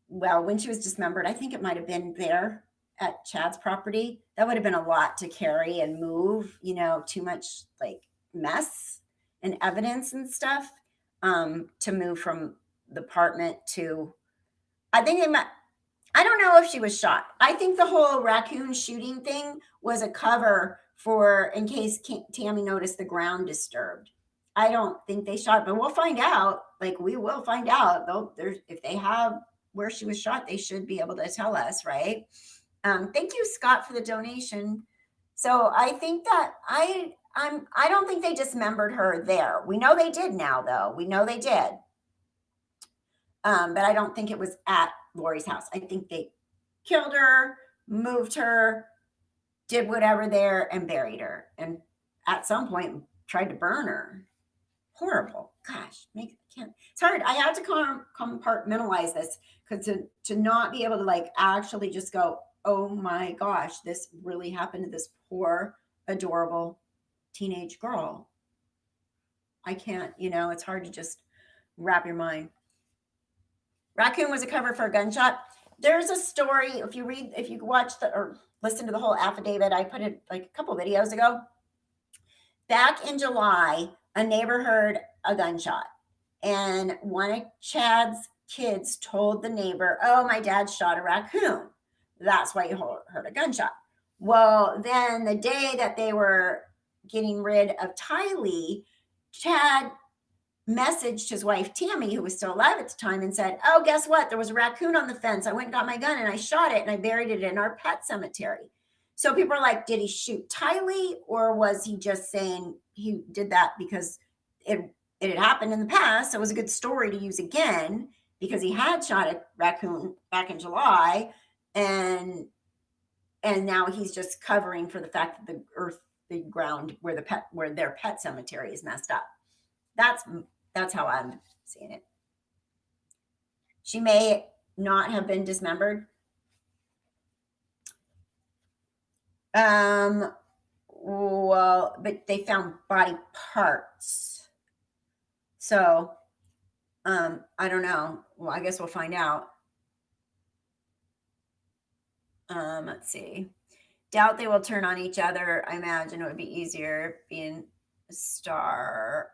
when she was dismembered, I think it might have been there at Chad's property. That would have been a lot to carry and move, too much like mess and evidence and stuff, to move from the apartment to, I don't know if she was shot. I think the whole raccoon shooting thing was a cover for in case Tammy noticed the ground disturbed. I don't think they shot, but we'll find out. We will find out. Though, if they have where she was shot, they should be able to tell us, right? Thank you, Scott, for the donation. So I think that I don't think they dismembered her there. We know they did now, though. We know they did. But I don't think it was at Lori's house. I think they killed her, moved her, did whatever there, and buried her. And at some point, tried to burn her. Horrible. Gosh, it's hard. I had to compartmentalize this because to not be able to actually just go, oh my gosh, this really happened to this poor, adorable teenage girl. I can't, it's hard to just wrap your mind. Raccoon was a cover for a gunshot. There's a story, if you watch or listen to the whole affidavit, I put it a couple videos ago. Back in July, a neighbor heard a gunshot, and one of Chad's kids told the neighbor, oh, my dad shot a raccoon. That's why you heard a gunshot. Well, then the day that they were getting rid of Tylee, Chad messaged his wife, Tammy, who was still alive at the time, and said, oh, guess what? There was a raccoon on the fence. I went and got my gun and I shot it and I buried it in our pet cemetery. So people are like, did he shoot Tylee, or was he just saying he did that because it had happened in the past? So it was a good story to use again because he had shot a raccoon back in July, and now he's just covering for the fact that the ground where their pet cemetery is messed up. That's how I'm seeing it. She may not have been dismembered. Well, but they found body parts. So, I don't know. Well, I guess we'll find out. Let's see. Doubt they will turn on each other. I imagine it would be easier being a star.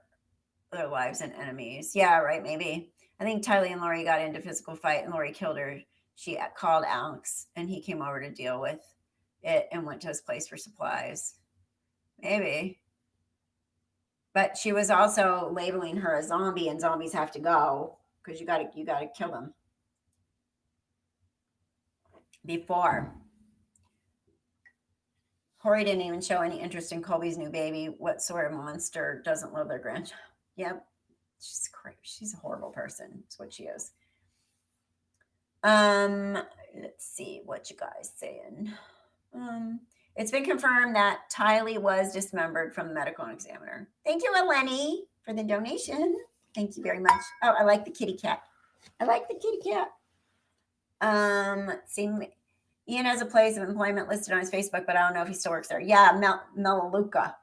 Their lives and enemies. Yeah, right, maybe. I think Tylee and Lori got into a physical fight and Lori killed her. She called Alex and he came over to deal with it and went to his place for supplies. Maybe. But she was also labeling her a zombie, and zombies have to go because you gotta kill them before. Corey didn't even show any interest in Colby's new baby. What sort of monster doesn't love their grandchild? Yep. She's crazy. She's a horrible person. That's what she is. Let's see what you guys saying. It's been confirmed that Tylee was dismembered from the medical examiner. Thank you, Eleni, for the donation. Thank you very much. Oh, I like the kitty cat. I like the kitty cat. Let's see. Ian has a place of employment listed on his Facebook, but I don't know if he still works there. Yeah, Melaleuca.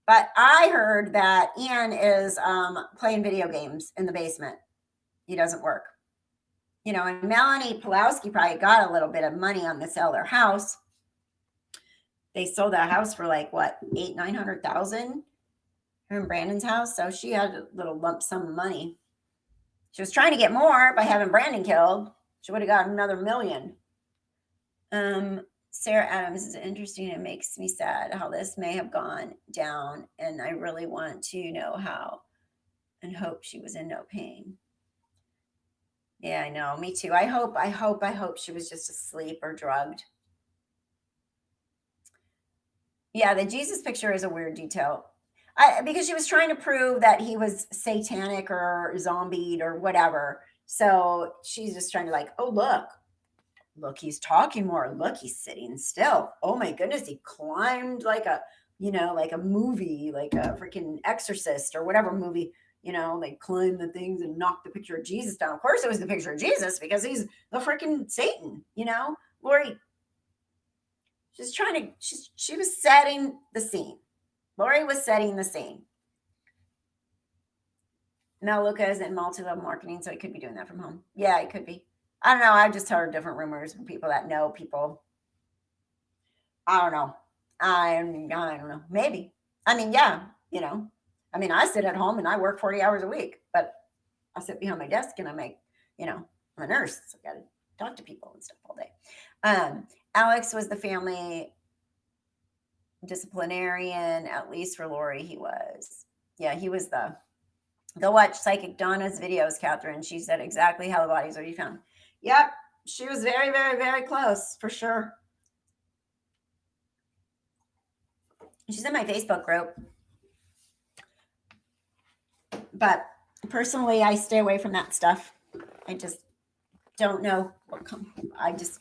But I heard that Ian is playing video games in the basement. He doesn't work. You know, and Melanie Pulowski probably got a little bit of money on the sale of their house. They sold that house for like what, $900,000 her and Brandon's house. So she had a little lump sum of money. She was trying to get more by having Brandon killed. She would have got another $1 million. Sarah Adams is interesting. It makes me sad how this may have gone down, and I really want to know how, and hope she was in no pain. Yeah, I know. Me too. I hope she was just asleep or drugged. Yeah, the Jesus picture is a weird detail. Because she was trying to prove that he was satanic or zombied or whatever. So she's just trying to like, oh, look, he's talking more. Look, he's sitting still. Oh my goodness, he climbed like a movie, like a freaking Exorcist or whatever movie. You know, they climb the things and knock the picture of Jesus down. Of course, it was the picture of Jesus because he's the freaking Satan. You know, Lori. She was setting the scene. Lori was setting the scene. Melaleuca is in multi-level marketing, so he could be doing that from home. Yeah, it could be. I don't know. I've just heard different rumors from people that know people. I don't know. I don't know. Maybe. I mean, yeah, you know. I mean, I sit at home and I work 40 hours a week, but I sit behind my desk and I make, you know, I'm a nurse. So I got to talk to people and stuff all day. Alex was the family disciplinarian, at least for Lori, he was. Yeah, he was the. Go watch Psychic Donna's videos, Kathryn. She said exactly how the bodies would be found. Yep, she was very, very, very close, for sure. She's in my Facebook group. But personally, I stay away from that stuff. I just don't know what I just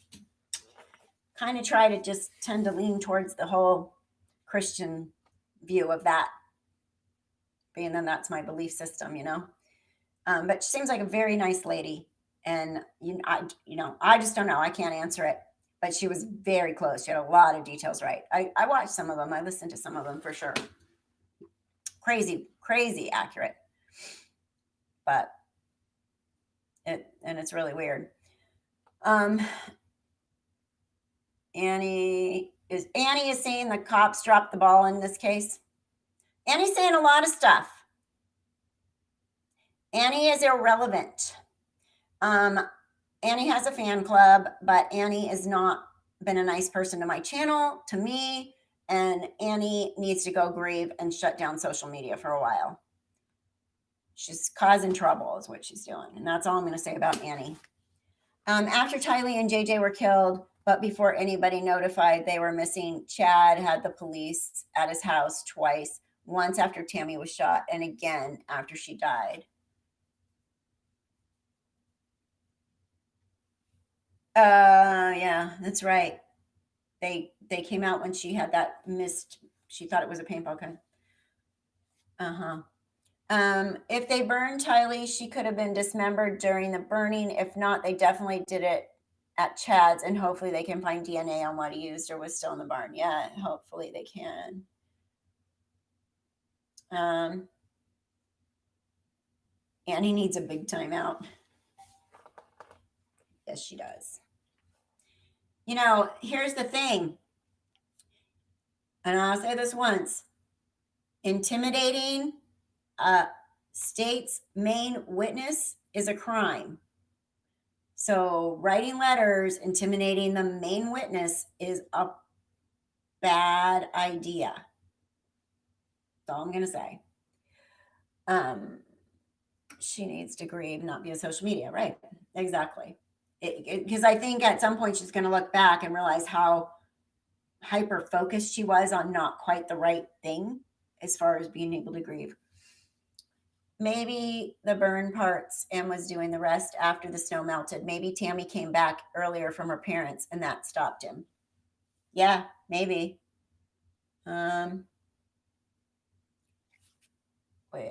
kind of try to just tend to lean towards the whole Christian view of that, being that that's my belief system, you know. But she seems like a very nice lady, and I just don't know. I can't answer it, but she was very close. She had a lot of details right. I watched some of them. I listened to some of them for sure. Crazy accurate, but it's really weird. Annie is saying the cops dropped the ball in this case. Annie's saying a lot of stuff. Annie is irrelevant. Annie has a fan club, but Annie has not been a nice person to my channel, to me, and Annie needs to go grieve and shut down social media for a while. She's causing trouble is what she's doing, and that's all I'm going to say about Annie. After Tylee and JJ were killed, but before anybody notified they were missing, Chad had the police at his house twice, once after Tammy was shot and again after she died. Yeah, that's right. They came out when she had that missed, she thought it was a paintball gun. If they burned Tylee, she could have been dismembered during the burning. If not, they definitely did it at Chad's, and hopefully they can find DNA on what he used or was still in the barn. Yeah, hopefully they can. Annie needs a big timeout. Yes, she does. You know, here's the thing, and I'll say this once. Intimidating a state's main witness is a crime. So writing letters, intimidating the main witness is a bad idea. That's all I'm going to say. She needs to grieve, not be on social media. Right. Exactly. Because I think at some point she's going to look back and realize how hyper focused she was on not quite the right thing as far as being able to grieve. Maybe the burn parts and was doing the rest after the snow melted. Maybe Tammy came back earlier from her parents and that stopped him. Yeah, maybe. Wait,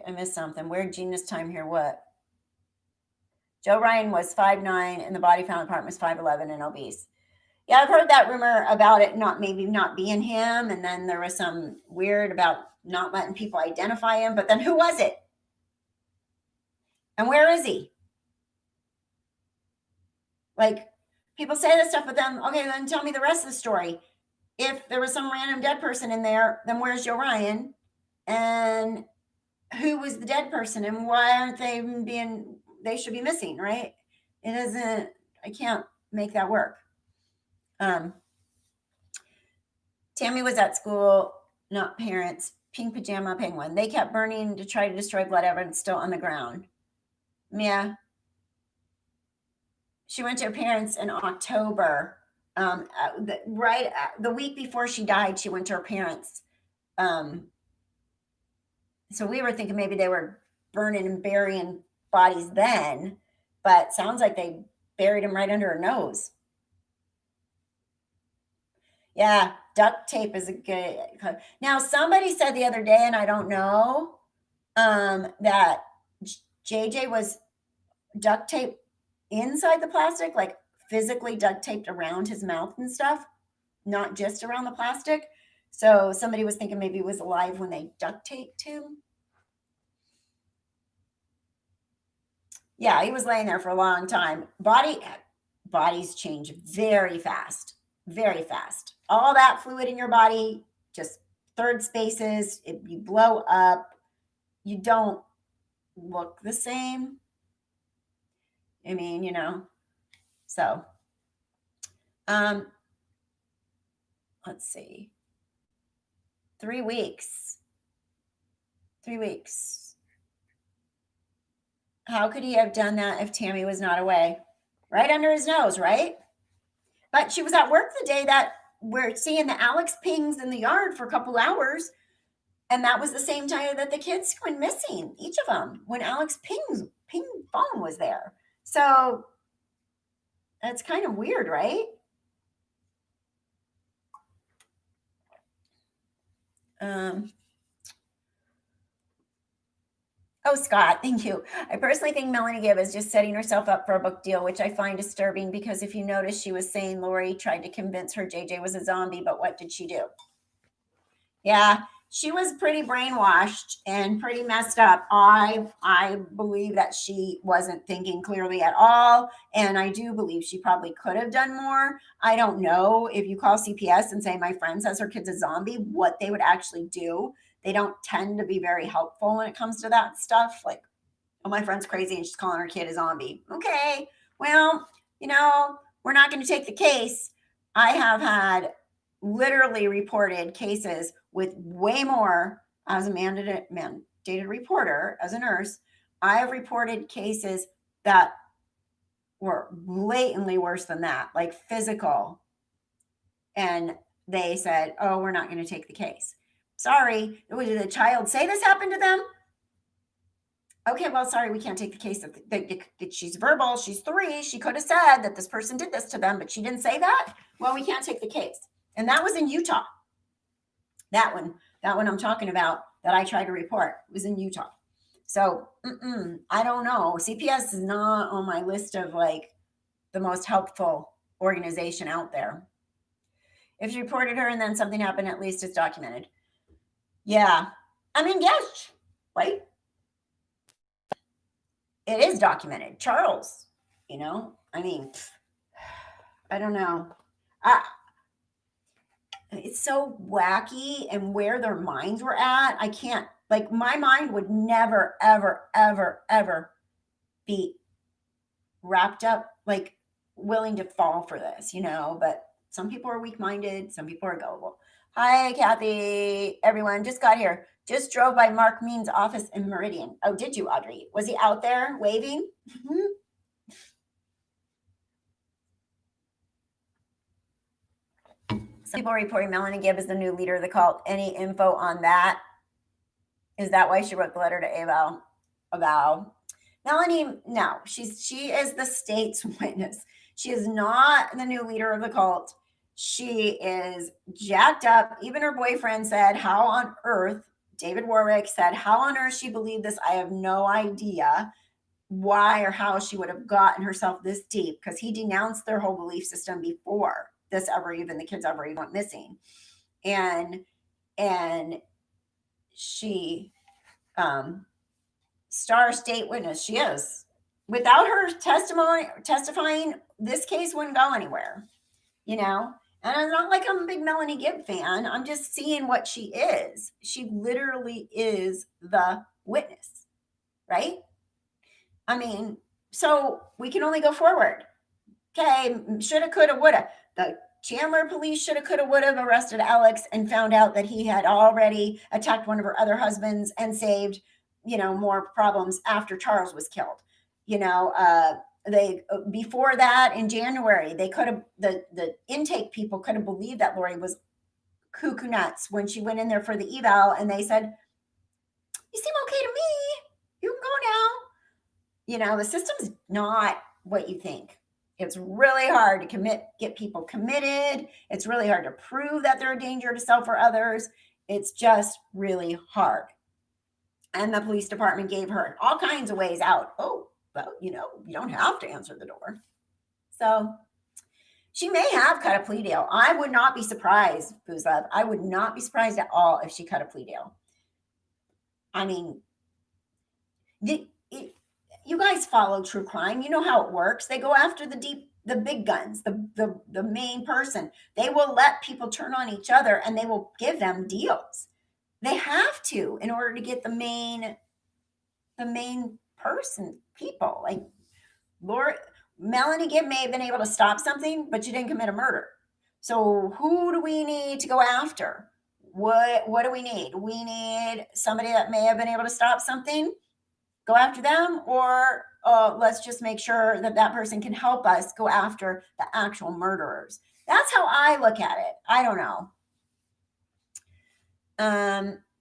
I missed something. Weird genius time here. What? Joe Ryan was 5'9" and the body found in the apartment was 5'11" and obese. Yeah, I've heard that rumor about it maybe not being him. And then there was some weird about not letting people identify him. But then who was it? And where is he? Like, people say this stuff, but then, okay, then tell me the rest of the story. If there was some random dead person in there, then where's Joe Ryan? And who was the dead person? And why aren't they should be missing, right? It isn't, I can't make that work. Tammy was at school, not parents. Pink pajama penguin. They kept burning to try to destroy blood evidence still on the ground. Yeah. She went to her parents in October. The week before she died, she went to her parents. So we were thinking maybe they were burning and burying bodies then, but sounds like they buried him right under her nose. Yeah, duct tape is a good. Now, somebody said the other day, and I don't know, that JJ was duct tape inside the plastic, like physically duct taped around his mouth and stuff, not just around the plastic. So somebody was thinking maybe he was alive when they duct taped him. Yeah, he was laying there for a long time. Bodies change very fast, very fast. All that fluid in your body, just third spaces, you blow up, you don't look the same. I mean, so, let's see. 3 weeks. 3 weeks. How could he have done that if Tammy was not away? Right under his nose, right? But she was at work the day that we're seeing the Alex pings in the yard for a couple hours. And that was the same time that the kids went missing, each of them, when Alex ping phone was there. So that's kind of weird, right? Oh, Scott, thank you. I personally think Melanie Gibb is just setting herself up for a book deal, which I find disturbing because if you notice, she was saying Lori tried to convince her JJ was a zombie, but what did she do? Yeah, she was pretty brainwashed and pretty messed up. I believe that she wasn't thinking clearly at all. And I do believe she probably could have done more. I don't know if you call CPS and say my friend says her kid's a zombie, what they would actually do. They don't tend to be very helpful when it comes to that stuff. Like, oh, my friend's crazy and she's calling her kid a zombie. Okay, well, we're not going to take the case. I have had literally reported cases with way more as a mandated reporter, as a nurse. I have reported cases that were blatantly worse than that, like physical. And they said, oh, we're not going to take the case. Sorry, did the child say this happened to them? Okay, well, sorry, we can't take the case. That she's verbal. She's 3. She could have said that this person did this to them, but she didn't say that. Well, we can't take the case. And that was in Utah. That one I'm talking about that I tried to report was in Utah. So I don't know. CPS is not on my list of like the most helpful organization out there. If you reported her and then something happened, at least it's documented. Yeah. I mean, yes, right? It is documented. Charles, I mean, I don't know. It's so wacky and where their minds were at. I can't, like, my mind would never, ever, ever, ever be wrapped up. Like, willing to fall for this, but some people are weak-minded, some people are gullible. Hi, Kathy. Everyone just got here. Just drove by Mark Mean's office in Meridian. Oh, did you, Audrey? Was he out there waving? Some people are reporting Melanie Gibb is the new leader of the cult. Any info on that? Is that why she wrote the letter to Avow? Melanie, no, she is the state's witness. She is not the new leader of the cult. She is jacked up. Even her boyfriend said, how on earth, David Warwick said, how on earth she believed this? I have no idea why or how she would have gotten herself this deep, because he denounced their whole belief system before this the kids ever even went missing. And she, star state witness, she is. Without her testifying, this case wouldn't go anywhere, And I'm not like I'm a big Melanie Gibb fan. I'm just seeing what she is. She literally is the witness, right? I mean, so we can only go forward. Okay, shoulda, coulda, woulda. The Chandler police shoulda, coulda, woulda have arrested Alex and found out that he had already attacked one of her other husbands and saved, more problems after Charles was killed. They before that in January, they could have the intake people could have believed that Lori was cuckoo nuts when she went in there for the eval, and they said, "You seem okay to me. You can go now." The system's not what you think. It's really hard to get people committed. It's really hard to prove that they're a danger to self or others. It's just really hard. And the police department gave her all kinds of ways out. Oh, well, you don't have to answer the door. So she may have cut a plea deal. I would not be surprised, Boozlove. I would not be surprised at all if she cut a plea deal. I mean, you guys follow true crime. You know how it works. They go after the big guns, the main person. They will let people turn on each other, and they will give them deals. They have to in order to get the main person, people. Like Melanie Gibb may have been able to stop something, but she didn't commit a murder. So who do we need to go after? What do we need? We need somebody that may have been able to stop something. Go after them, or let's just make sure that person can help us go after the actual murderers. That's how I look at it. I don't know.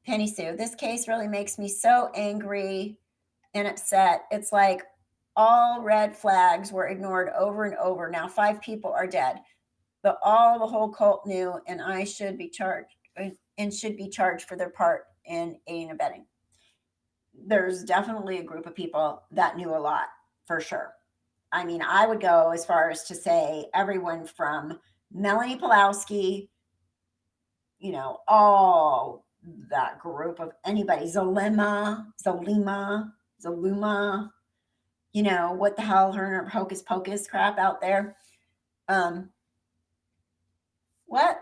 Penny Sue, this case really makes me so angry and upset. It's like all red flags were ignored over and over. Now 5 people are dead. The whole cult knew, and I should be charged for their part in aiding and abetting. There's definitely a group of people that knew a lot, for sure. I mean, I would go as far as to say everyone from Melanie Pulowski, all that group of anybody, Zulema, what the hell, her hocus pocus crap out there. What?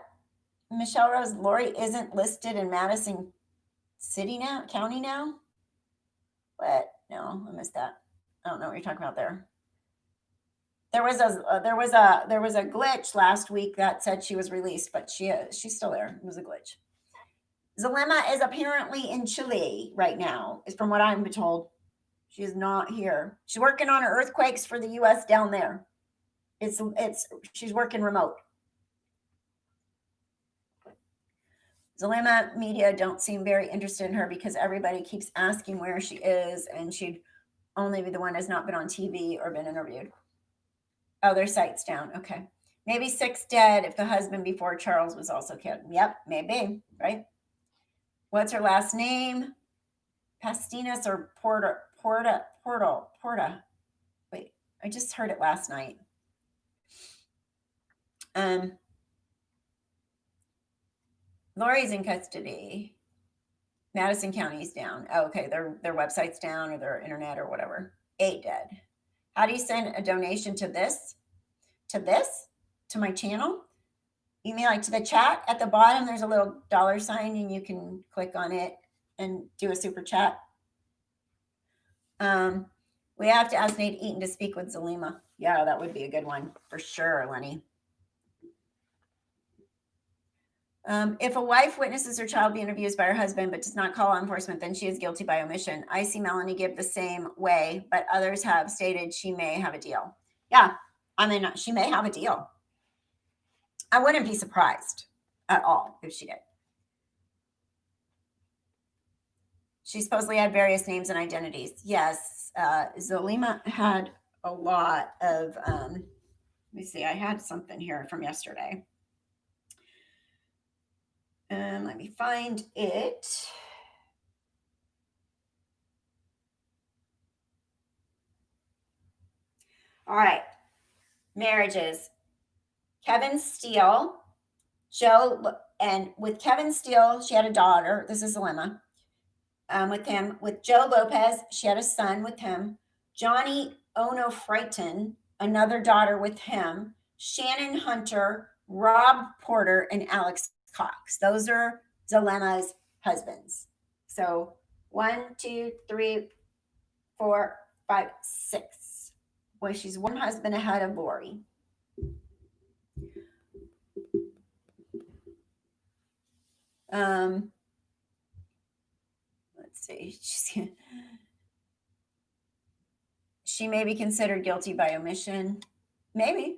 Michelle Rose, Lori isn't listed in Madison County now? What? No, I missed that. I don't know what you're talking about there. There was a glitch last week that said she was released, but she's still there. It was a glitch. Zulema is apparently in Chile right now, is from what I'm told. She is not here. She's working on her earthquakes for the U.S. down there. She's working remote. Zulema media don't seem very interested in her because everybody keeps asking where she is, and she'd only be the one who's not been on TV or been interviewed. Oh, their site's down. Okay. Maybe 6 dead if the husband before Charles was also killed. Yep, maybe, right? What's her last name? Pastinas or Porta? Wait, I just heard it last night. Lori's in custody. Madison County's down. Oh, okay, their website's down, or their internet or whatever. 8 dead. How do you send a donation to this? To my channel? You mean like to the chat? At the bottom, there's a little $, and you can click on it and do a super chat. We have to ask Nate Eaton to speak with Zulema. Yeah, that would be a good one for sure, Lenny. If a wife witnesses her child being abused by her husband but does not call law enforcement, then she is guilty by omission. I see Melanie give the same way, but others have stated she may have a deal. Yeah, I mean, she may have a deal. I wouldn't be surprised at all if she did. She supposedly had various names and identities. Yes, Zulema had a lot of, let me see, I had something here from yesterday. Let me find it. All right. Marriages. Kevin Steele, Joe, and with Kevin Steele, she had a daughter. This is Zulema. With him, with Joe Lopez, she had a son with him. Johnny Onofrighton, another daughter with him. Shannon Hunter, Rob Porter, and Alex Cox. Those are Zulema's husbands. So 1, 2, 3, 4, 5, 6. Well, she's one husband ahead of Lori. Let's see. She may be considered guilty by omission. Maybe.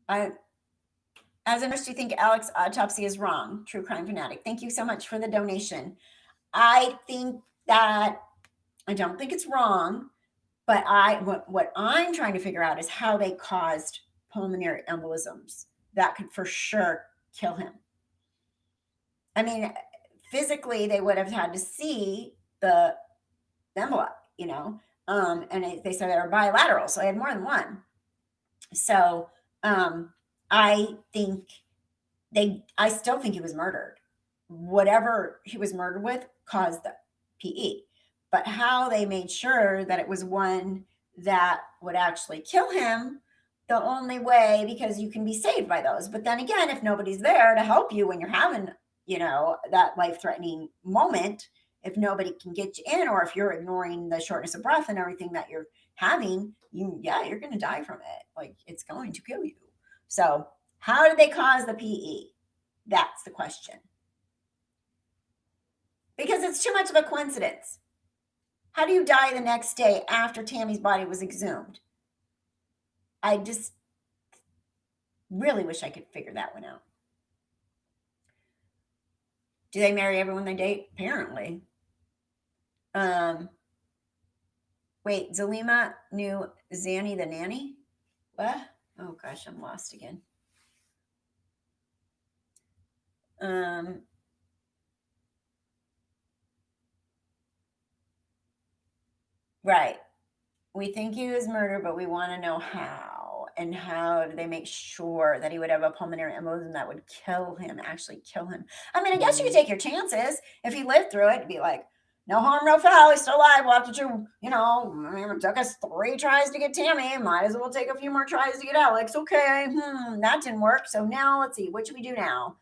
As a nurse, do you think Alex's autopsy is wrong? True crime fanatic. Thank you so much for the donation. I think that I don't think it's wrong, but what I'm trying to figure out is how they caused pulmonary embolisms that could for sure kill him. I mean, physically, they would have had to see the envelope, and they said they were bilateral, so I had more than one. So I still think he was murdered. Whatever he was murdered with caused the PE. But how they made sure that it was one that would actually kill him, the only way, because you can be saved by those. But then again, if nobody's there to help you when you're having, that life-threatening moment, if nobody can get you in, or if you're ignoring the shortness of breath and everything that you're having, you're going to die from it. Like, it's going to kill you. So how did they cause the PE? That's the question. Because it's too much of a coincidence. How do you die the next day after Tammy's body was exhumed? I just really wish I could figure that one out. Do they marry everyone they date? Apparently. Wait, Zulema knew Zanny the nanny? What? Oh gosh, I'm lost again. Right. We think he was murdered, but we want to know how. And how do they make sure that he would have a pulmonary embolism that would actually kill him? I mean, I guess you could take your chances. If he lived through it, it'd be like, no harm, no foul. He's still alive. We'll have to do, it took us 3 tries to get Tammy. Might as well take a few more tries to get Alex. Okay. That didn't work. So now let's see. What should we do now?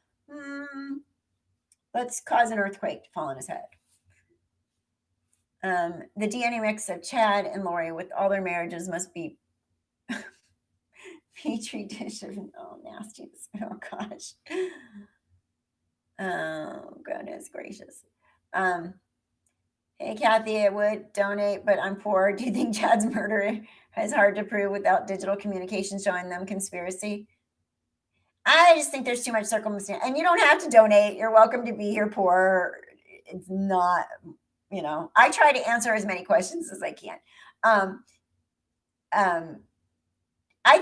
Let's cause an earthquake to fall on his head. The DNA mix of Chad and Lori with all their marriages must be petri dish of nastiness. Oh gosh. Oh goodness gracious. Hey Kathy, I would donate, but I'm poor. Do you think Chad's murder is hard to prove without digital communication showing them conspiracy? I just think there's too much circumstance, and you don't have to donate. You're welcome to be here poor. It's not. I try to answer as many questions as I can. I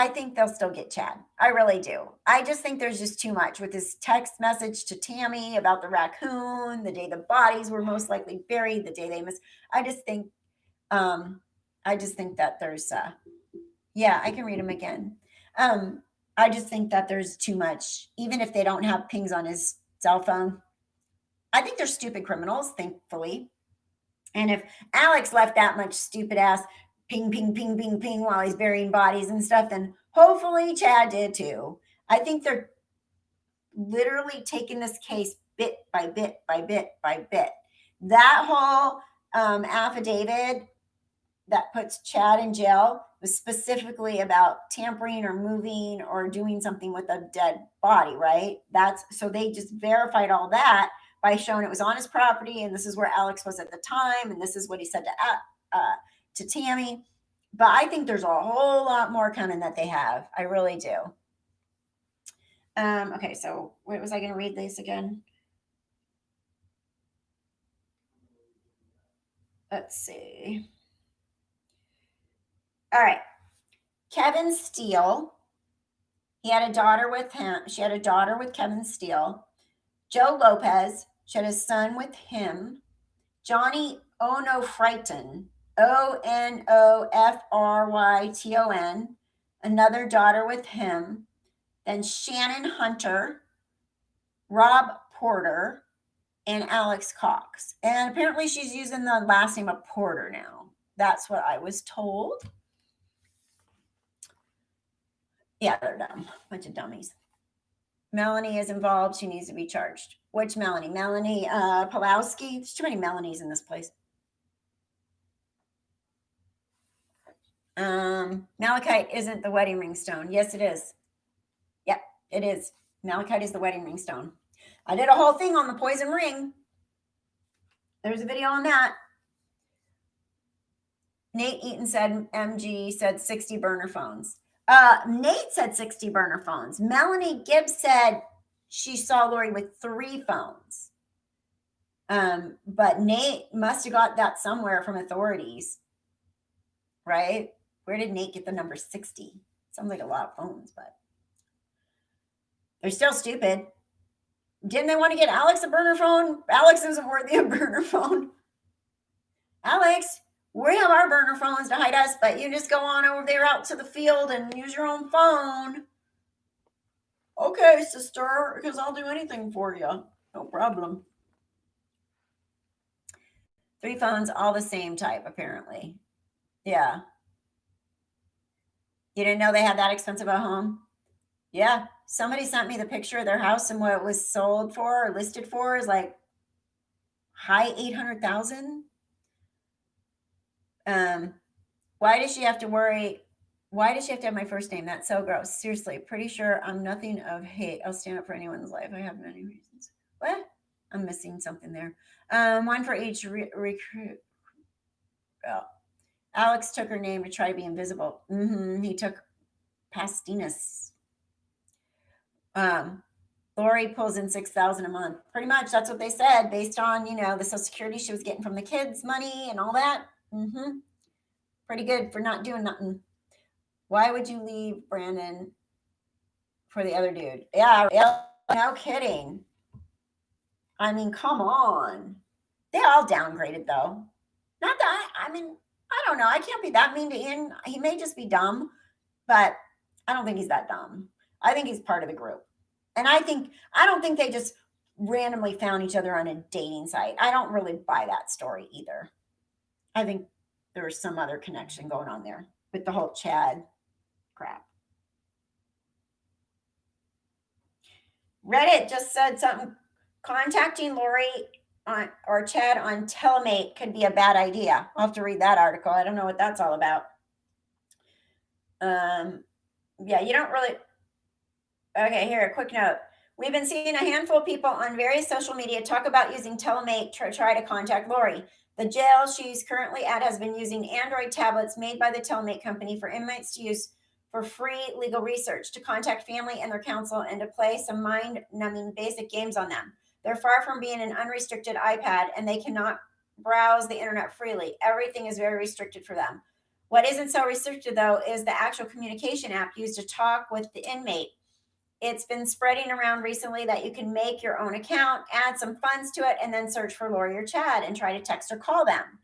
think they'll still get Chad. I really do. I just think there's just too much with this text message to Tammy about the raccoon, the day the bodies were most likely buried, the day they missed. I just think that there's, I can read them again. I just think that there's too much, even if they don't have pings on his cell phone. I think they're stupid criminals, thankfully. And if Alex left that much stupid ass ping, ping, ping, ping, ping while he's burying bodies and stuff, then hopefully Chad did too. I think they're literally taking this case bit by bit by bit by bit. That whole affidavit that puts Chad in jail was specifically about tampering or moving or doing something with a dead body, right? So they just verified all that by showing it was on his property, and this is where Alex was at the time, and this is what he said to Tammy. But I think there's a whole lot more coming that they have. I really do. Okay, so what was I going to read this again? Let's see. All right. Kevin Steele. He had a daughter with him. She had a daughter with Kevin Steele. Joe Lopez. She had a son with him. Johnny Onofrighton. Onofryton. Another daughter with him. Then Shannon Hunter. Rob Porter. And Alex Cox. And apparently she's using the last name of Porter now. That's what I was told. Yeah, they're dumb. Bunch of dummies. Melanie is involved. She needs to be charged. Which Melanie? Melanie Pulowski? There's too many Melanies in this place. Malachite isn't the wedding ring stone. Yes, it is. Yep, it is. Malachite is the wedding ring stone. I did a whole thing on the poison ring. There's a video on that. Nate Eaton said MG said 60 burner phones. Nate said 60 burner phones. Melanie Gibbs said she saw Lori with 3 phones. But Nate must have got that somewhere from authorities, right? Where did Nate get the number 60? Sounds like a lot of phones, but they're still stupid. Didn't they want to get Alex a burner phone? Alex isn't worthy of a burner phone. Alex, we have our burner phones to hide us, but you just go on over there out to the field and use your own phone. Okay, sister, because I'll do anything for you. No problem. 3 phones, all the same type, apparently. Yeah. You didn't know they had that expensive a home? Yeah. Somebody sent me the picture of their house, and what it was sold for or listed for is like high 800,000. Why does she have to worry? Why does she have to have my first name? That's so gross. Seriously, pretty sure I'm nothing of hate. I'll stand up for anyone's life. I have many reasons. What? I'm missing something there. One for each recruit. Oh. Alex took her name to try to be invisible. He took Pastinas. Lori pulls in $6,000 a month. Pretty much, that's what they said, based on the Social Security she was getting from the kids' money and all that. Pretty good for not doing nothing. Why would you leave Brandon for the other dude? Yeah, no kidding. I mean, come on. They all downgraded though. Not that I don't know. I can't be that mean to Ian. He may just be dumb, but I don't think he's that dumb. I think he's part of the group. And I don't think they just randomly found each other on a dating site. I don't really buy that story either. I think there's some other connection going on there with the whole Chad crap. Reddit just said something. Contacting Lori or Chad on Telemate could be a bad idea. I'll have to read that article. I don't know what that's all about. Yeah, you don't really. Okay, here, a quick note. We've been seeing a handful of people on various social media talk about using Telemate to try to contact Lori. The jail she's currently at has been using Android tablets made by the Telemate company for inmates to use for free legal research, to contact family and their counsel, and to play some mind-numbing basic games on them. They're far from being an unrestricted iPad, and they cannot browse the internet freely. Everything is very restricted for them. What isn't so restricted, though, is the actual communication app used to talk with the inmate. It's been spreading around recently that you can make your own account, add some funds to it, and then search for Lori or Chad and try to text or call them.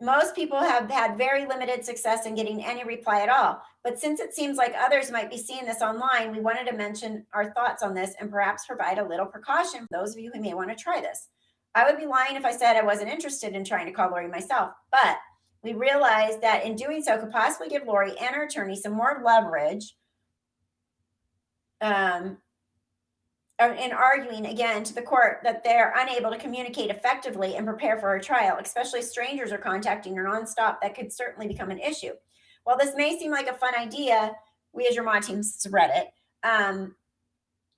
Most people have had very limited success in getting any reply at all. But since it seems like others might be seeing this online, we wanted to mention our thoughts on this and perhaps provide a little precaution for those of you who may want to try this. I would be lying if I said I wasn't interested in trying to call Lori myself, but we realized that in doing so could possibly give Lori and her attorney some more leverage and arguing again to the court that they're unable to communicate effectively and prepare for a trial, especially if strangers are contacting her nonstop. That could certainly become an issue. While this may seem like a fun idea, we as your mod team read it.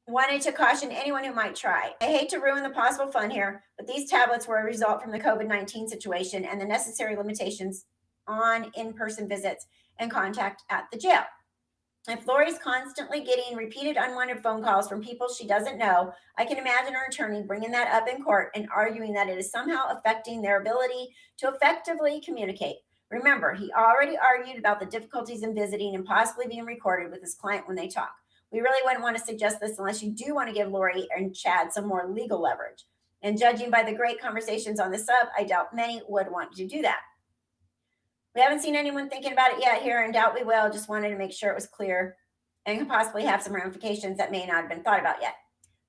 Wanted to caution anyone who might try. I hate to ruin the possible fun here, but these tablets were a result from the COVID-19 situation and the necessary limitations on in-person visits and contact at the jail. If Lori's constantly getting repeated unwanted phone calls from people she doesn't know, I can imagine her attorney bringing that up in court and arguing that it is somehow affecting their ability to effectively communicate. Remember, he already argued about the difficulties in visiting and possibly being recorded with his client when they talk. We really wouldn't want to suggest this unless you do want to give Lori and Chad some more legal leverage. And judging by the great conversations on the sub, I doubt many would want to do that. We haven't seen anyone thinking about it yet here and doubt we will. Just wanted to make sure it was clear and could possibly have some ramifications that may not have been thought about yet.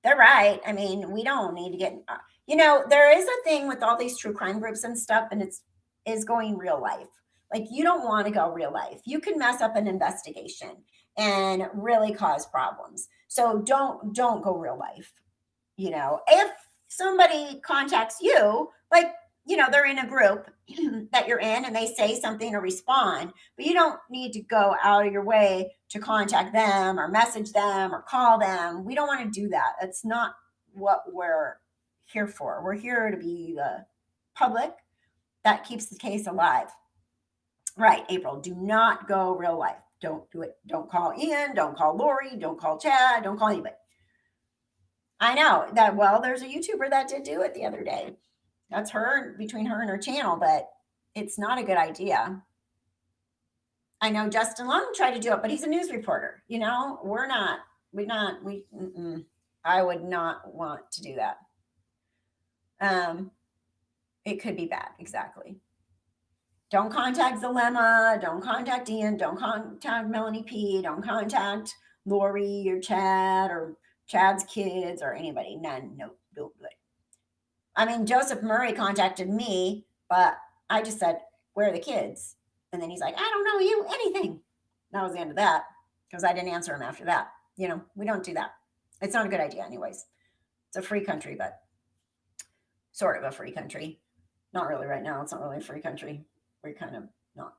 They're right. I mean, we don't need to get, there is a thing with all these true crime groups and stuff, and is going real life. Like, you don't want to go real life. You can mess up an investigation and really cause problems. So don't go real life. If somebody contacts you, like, they're in a group that you're in and they say something or respond, but you don't need to go out of your way to contact them or message them or call them. We don't want to do that. That's not what we're here for. We're here to be the public that keeps the case alive. Right, April, do not go real life. Don't do it. Don't call Ian. Don't call Lori. Don't call Chad. Don't call anybody. I know that. Well, there's a YouTuber that did do it the other day. That's between her and her channel, but it's not a good idea. I know Justin Long tried to do it, but he's a news reporter. I would not want to do that. It could be bad. Exactly. Don't contact Zulema. Don't contact Ian. Don't contact Melanie P. Don't contact Lori or Chad or Chad's kids or anybody. None. No, don't do it. I mean, Joseph Murray contacted me, but I just said, where are the kids? And then he's like, I don't know you anything. That was the end of that, because I didn't answer him after that. We don't do that. It's not a good idea anyways. It's a free country, but sort of a free country. Not really right now. It's not really a free country. We're kind of not.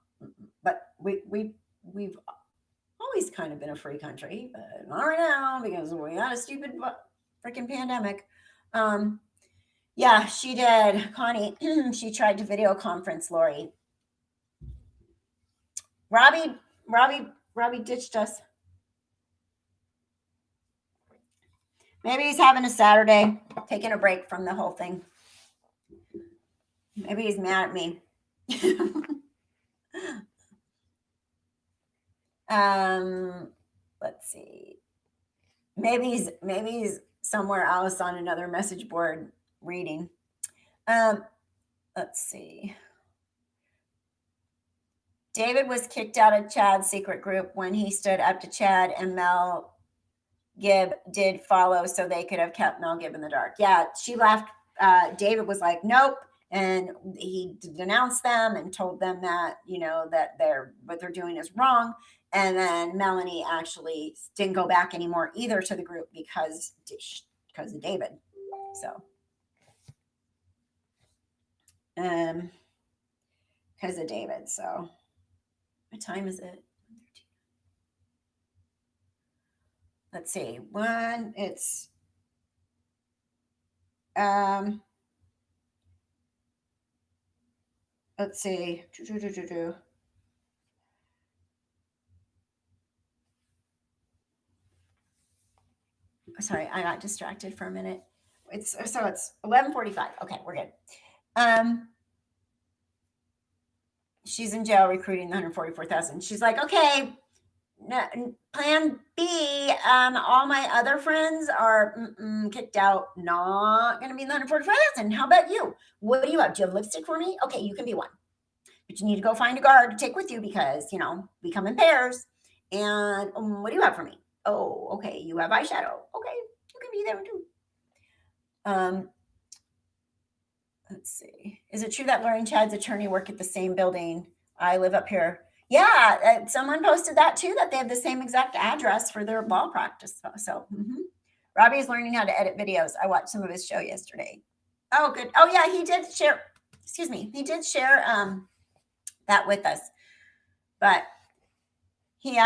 But we've always kind of been a free country, but not right now because we got a stupid freaking pandemic. Yeah, she did. Connie, she tried to video conference Lori. Robbie ditched us. Maybe he's having a Saturday, taking a break from the whole thing. Maybe he's mad at me. Let's see. Maybe he's somewhere else on another message board reading. Let's see. David was kicked out of Chad's secret group when he stood up to Chad, and Mel Gibb did follow so they could have kept Mel Gibb in the dark. Yeah, she left. David was like, nope. And he denounced them and told them that, that what they're doing is wrong. And then Melanie actually didn't go back anymore either to the group because of David. So, because of David. So, what time is it? Let's see. It's let's see. Sorry, I got distracted for a minute. It's 11:45. Okay, we're good. She's in jail recruiting the 144,000. She's like, okay, plan B. All my other friends are kicked out. Not going to be in the 144,000. How about you? What do you have? Do you have lipstick for me? Okay, you can be one. But you need to go find a guard to take with you because, we come in pairs. And what do you have for me? Oh, okay, you have eyeshadow. Okay, you can be there too. Let's see. Is it true that Lori and Chad's attorney work at the same building? I live up here. Yeah, someone posted that too, that they have the same exact address for their law practice. So, Robbie's learning how to edit videos. I watched some of his show yesterday. Oh, good. Oh, yeah, he did share. Excuse me. He did share that with us, but he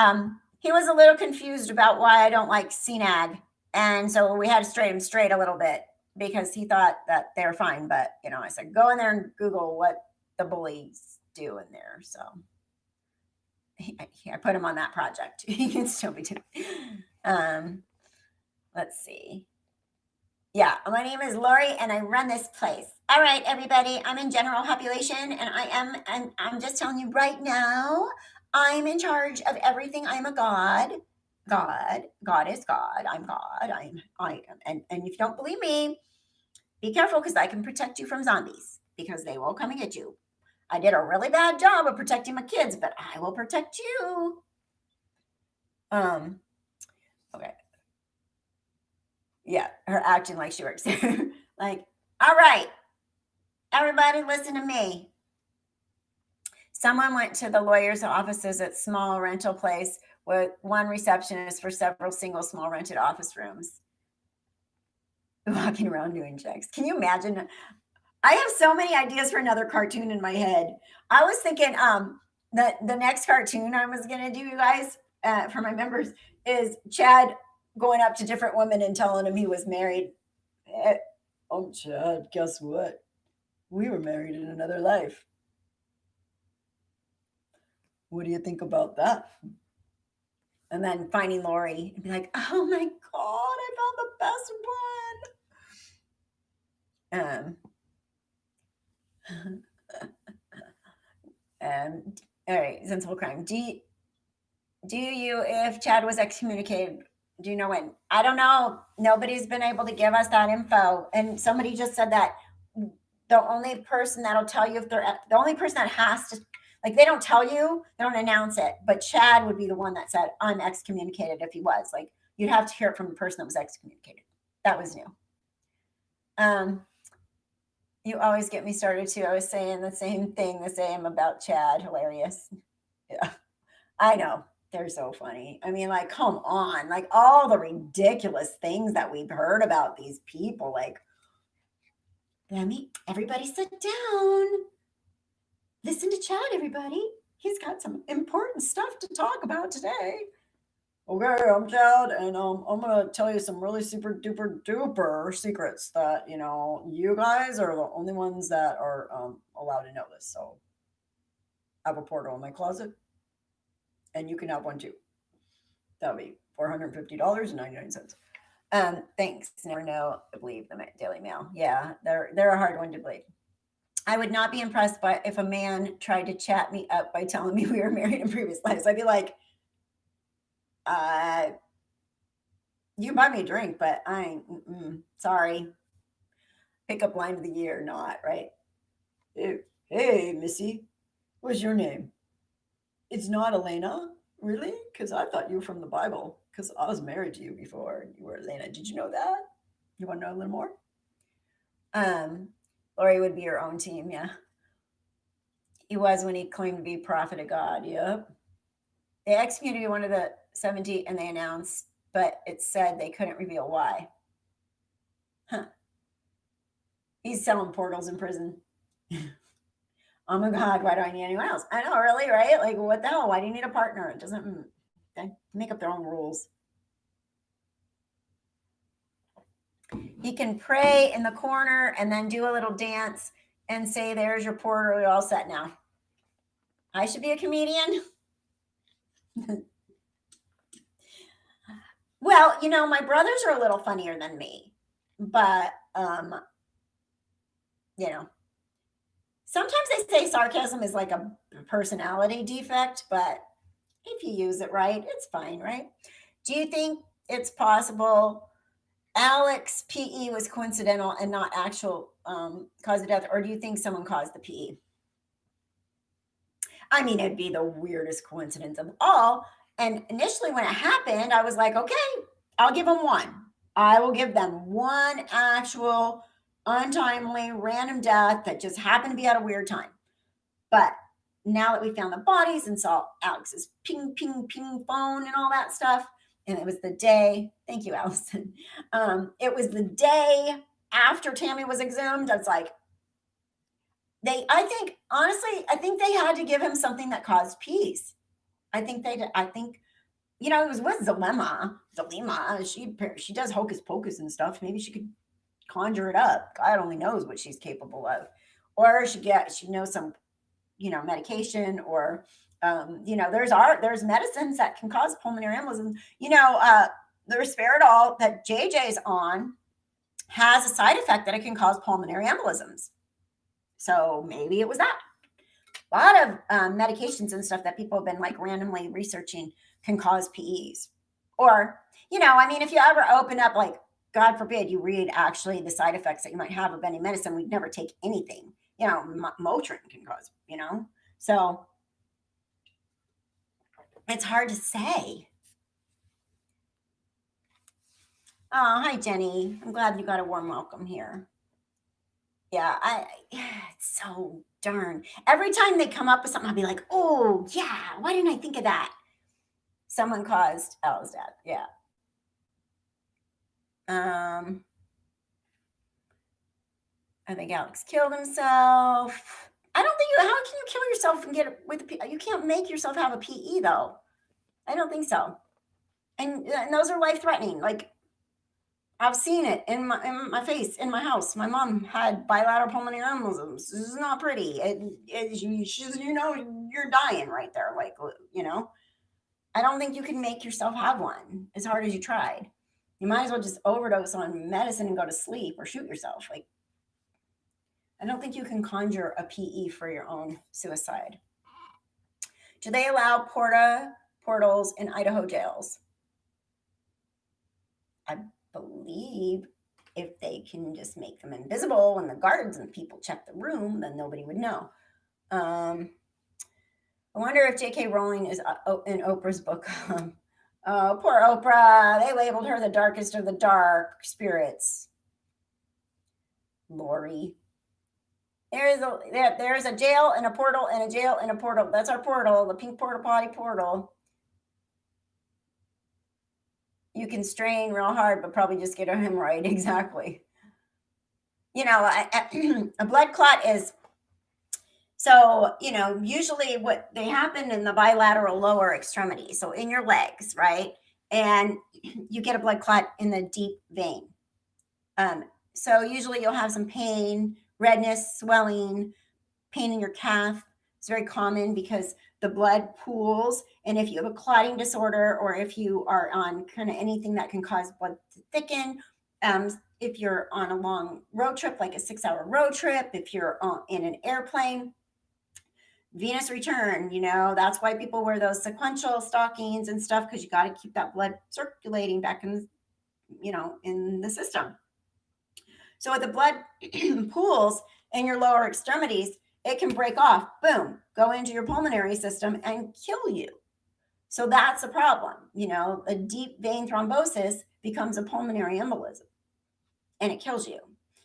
was a little confused about why I don't like CNAG, and so we had to straight him straight a little bit because he thought that they're fine. But I said go in there and Google what the bullies do in there. So I put him on that project. He can still be doing. Let's see. Yeah, my name is Lori, and I run this place. All right, everybody, I'm in general population, and I'm just telling you right now, I'm in charge of everything. I'm a god. God is God. I'm God. I am. And if you don't believe me, be careful because I can protect you from zombies because they will come and get you. I did a really bad job of protecting my kids, but I will protect you. Okay. Yeah, her acting like she works there. Like, all right, everybody listen to me. Someone went to the lawyer's offices at small rental place with one receptionist for several single small rented office rooms. Walking around doing checks. Can you imagine? I have so many ideas for another cartoon in my head. I was thinking the next cartoon I was going to do, you guys, for my members, is Chad going up to different women and telling him he was married. Oh, Chad, guess what? We were married in another life. What do you think about that? And then finding Lori and be like, oh my God, I found the best one. All right, sensible crime. Do you, if Chad was excommunicated, do you know when? I don't know. Nobody's been able to give us that info. And somebody just said that the only person that'll tell you if they're the only person that has to, like, they don't tell you, they don't announce it. But Chad would be the one that said, I'm excommunicated if he was. Like, you'd have to hear it from the person that was excommunicated. That was new. You always get me started too. I was saying the same thing the same about Chad. Hilarious. Yeah, I know. They're so funny. I mean, like, come on. Like, all the ridiculous things that we've heard about these people. Like, everybody sit down. Listen to Chad, everybody. He's got some important stuff to talk about today. Okay, I'm Chad, and I'm going to tell you some really super duper duper secrets that, you guys are the only ones that are allowed to know this. So I have a portal in my closet, and you can have one too. That'll be $450.99. Thanks. Never know to believe the Daily Mail. Yeah, they're a hard one to believe. I would not be impressed by if a man tried to chat me up by telling me we were married in previous lives. I'd be like, you buy me a drink, but I ain't, sorry. Pickup line of the year, not, right? Hey, Missy, what's your name? It's not Elena? Really? Because I thought you were from the Bible, because I was married to you before and you were Elena. Did you know that? You want to know a little more? Lori would be your own team, yeah. He was when he claimed to be prophet of God, yep. They excommunicated one of the 70 and they announced, but it said they couldn't reveal why. Huh. He's selling portals in prison. Oh my God, why do I need anyone else? I know, really, right? Like, what the hell? Why do you need a partner? It doesn't, they make up their own rules. He can pray in the corner and then do a little dance and say, there's your portal, you're all set now. I should be a comedian. Well, my brothers are a little funnier than me, but, sometimes they say sarcasm is like a personality defect, but if you use it right, it's fine, right? Do you think it's possible Alex PE was coincidental and not actual cause of death, or do you think someone caused the PE? I mean, it'd be the weirdest coincidence of all. And initially when it happened, I was like, okay, I'll give them one. I will give them one actual untimely random death that just happened to be at a weird time. But now that we found the bodies and saw Alex's ping, ping, ping phone and all that stuff, And it was the day, thank you, Allison. It was the day after Tammy was exhumed. It's like, I think they had to give him something that caused peace. I think, it was with Zulema. She does hocus pocus and stuff. Maybe she could conjure it up. God only knows what she's capable of. Or she knows some, medication, or, there's medicines that can cause pulmonary embolism. The Premarital that JJ's on has a side effect that it can cause pulmonary embolisms. So maybe it was that. A lot of medications and stuff that people have been like randomly researching can cause PEs. Or, if you ever open up, like, God forbid, you read actually the side effects that you might have of any medicine, we'd never take anything. Motrin can cause, So it's hard to say. Oh, hi, Jenny. I'm glad you got a warm welcome here. Yeah, it's so darn. Every time they come up with something, I'll be like, oh, yeah, why didn't I think of that? Someone caused Ella's death. Yeah. I think Alex killed himself. I don't think how can you kill yourself and get it with a PE? You can't make yourself have a PE, though. I don't think so. And those are life-threatening. Like, I've seen it in my face, in my house. My mom had bilateral pulmonary embolisms. This is not pretty. You're dying right there. Like, I don't think you can make yourself have one as hard as you tried. You might as well just overdose on medicine and go to sleep or shoot yourself. Like, I don't think you can conjure a PE for your own suicide. Do they allow portals in Idaho jails? I believe if they can just make them invisible and the guards and people check the room, then nobody would know. I wonder if J.K. Rowling is in Oprah's book. Oh, poor Oprah. They labeled her the darkest of the dark spirits. Lori. There's a jail and a portal and a jail and a portal. That's our portal, the pink porta potty portal. You can strain real hard, but probably just get a hemorrhoid. Exactly. A blood clot is, so, usually what they happen in the bilateral lower extremity. So in your legs, right? And you get a blood clot in the deep vein. So usually you'll have some pain, redness, swelling, pain in your calf. It's very common because the blood pools. And if you have a clotting disorder, or if you are on kind of anything that can cause blood to thicken, if you're on a long road trip, like a 6-hour road trip, if you're in an airplane, venous return, that's why people wear those sequential stockings and stuff, because you got to keep that blood circulating back in, in the system. So with the blood pools in your lower extremities, it can break off, boom, go into your pulmonary system and kill you. So that's a problem. A deep vein thrombosis becomes a pulmonary embolism and it kills you.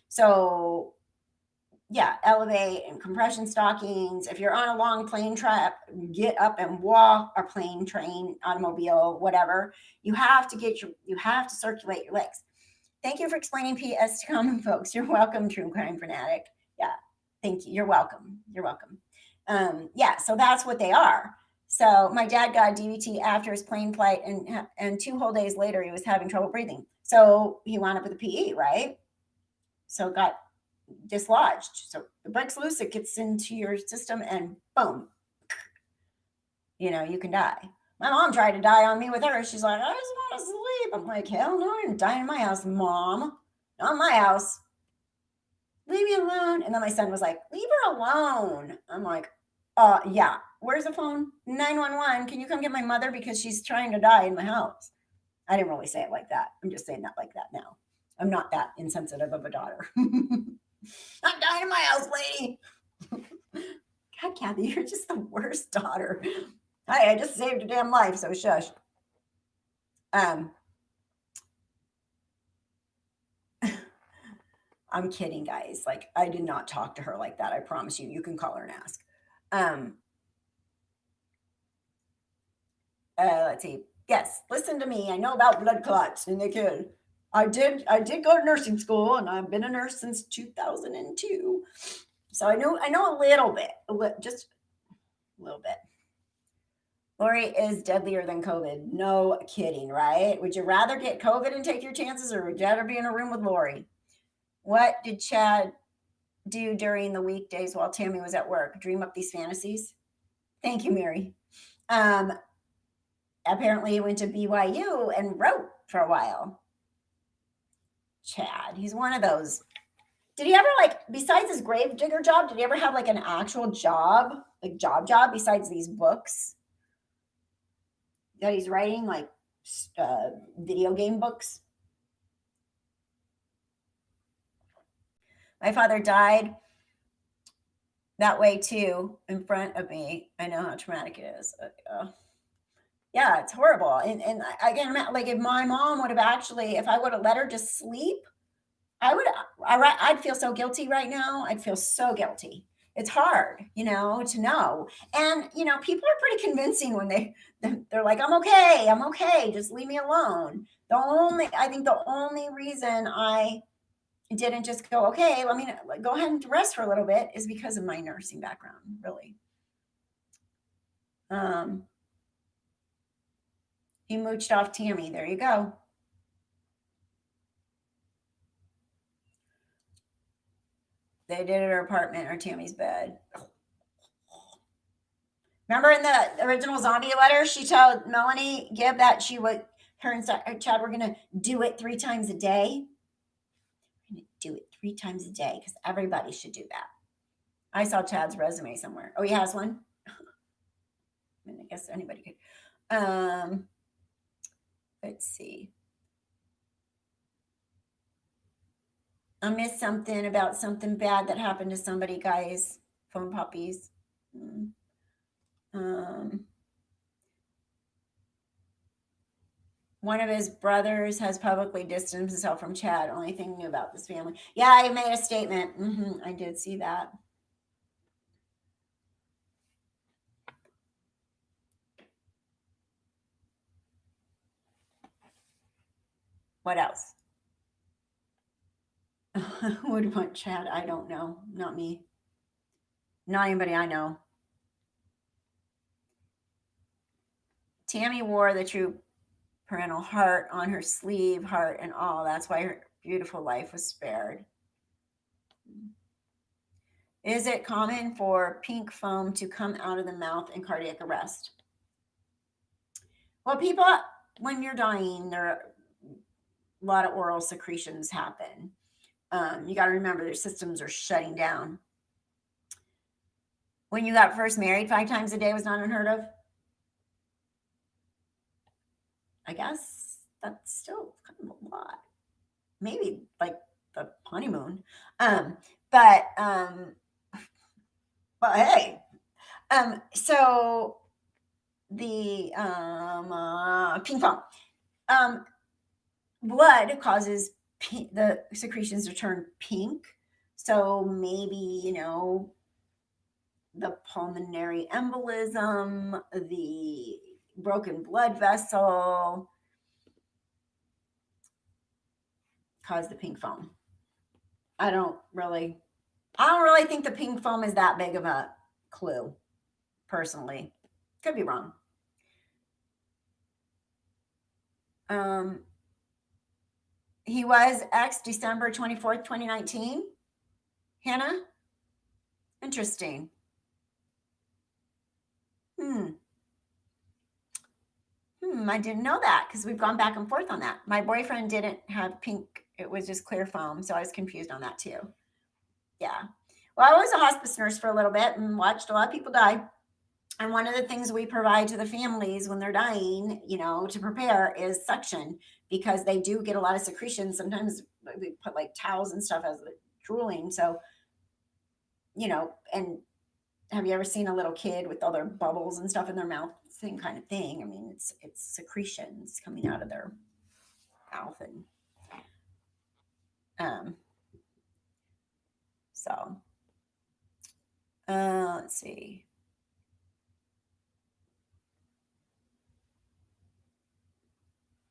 So yeah, elevate and compression stockings. If you're on a long plane trip, get up and walk, or plane, train, automobile, whatever. You have to circulate your legs. Thank you for explaining PS to common folks. You're welcome, True Crime Fanatic. Yeah, thank you. You're welcome. Yeah, so that's what they are. So my dad got a DVT after his plane flight, and 2 whole days later, he was having trouble breathing. So he wound up with a PE, right? So it got dislodged. So it breaks loose, it gets into your system, and boom, you can die. My mom tried to die on me with her. She's like, I just want to sleep. I'm like, hell no, you're dying in my house, Mom. Not in my house. Leave me alone. And then my son was like, leave her alone. I'm like, yeah. Where's the phone? 911. Can you come get my mother? Because she's trying to die in my house. I didn't really say it like that. I'm just saying that like that now. I'm not that insensitive of a daughter. I'm dying in my house, lady. God, Kathy, you're just the worst daughter. Hi, I just saved a damn life, so shush. I'm kidding, guys. Like, I did not talk to her like that. I promise you. You can call her and ask. Let's see. Yes, listen to me. I know about blood clots in the kid. I did go to nursing school, and I've been a nurse since 2002. So I know a little bit, just a little bit. Lori is deadlier than COVID. No kidding, right? Would you rather get COVID and take your chances, or would you rather be in a room with Lori? What did Chad do during the weekdays while Tammy was at work? Dream up these fantasies? Thank you, Mary. Apparently he went to BYU and wrote for a while. Chad, he's one of those. Did he ever, like, besides his grave digger job, did he ever have like an actual job, like job besides these books that he's writing, like video game books? My father died that way too, in front of me. I know how traumatic it is. Yeah, it's horrible. And I can imagine, like, if my mom would have actually, if I would have let her just sleep, I'd feel so guilty right now. I'd feel so guilty. It's hard, to know. And, people are pretty convincing when they're like, I'm okay. Just leave me alone. I think the only reason I didn't just go, okay, let me go ahead and rest for a little bit is because of my nursing background, really. He mooched off Tammy. There you go. They did it at her apartment or Tammy's bed. Remember in the original zombie letter, she told Melanie Gibb that her and Chad were going to do it 3 times a day. We're going to do it 3 times a day because everybody should do that. I saw Chad's resume somewhere. Oh, he has one? I guess anybody could. Let's see. I missed something about something bad that happened to somebody, guys. Phone puppies. One of his brothers has publicly distanced himself from Chad. Only thing new about this family. Yeah, I made a statement. I did see that. What else? Who would want Chad? I don't know. Not me. Not anybody I know. Tammy wore the true parental heart on her sleeve, heart and all. That's why her beautiful life was spared. Is it common for pink foam to come out of the mouth in cardiac arrest? Well, people, when you're dying, there are a lot of oral secretions happen. You got to remember their systems are shutting down. When you got first married, 5 times a day was not unheard of. I guess that's still kind of a lot. Maybe like the honeymoon. But hey. So the pink foam. Blood causes the secretions to turn pink. So maybe, the pulmonary embolism, the broken blood vessel caused the pink foam. I don't really think the pink foam is that big of a clue, personally. Could be wrong. He was ex December 24th, 2019. Hannah? Interesting. I didn't know that because we've gone back and forth on that. My boyfriend didn't have pink. It was just clear foam. So I was confused on that too. Yeah. Well, I was a hospice nurse for a little bit and watched a lot of people die. And one of the things we provide to the families when they're dying, to prepare is suction, because they do get a lot of secretion. Sometimes we put like towels and stuff as the drooling. So, and have you ever seen a little kid with all their bubbles and stuff in their mouth? Same kind of thing. I mean, it's secretions coming out of their mouth. And so let's see.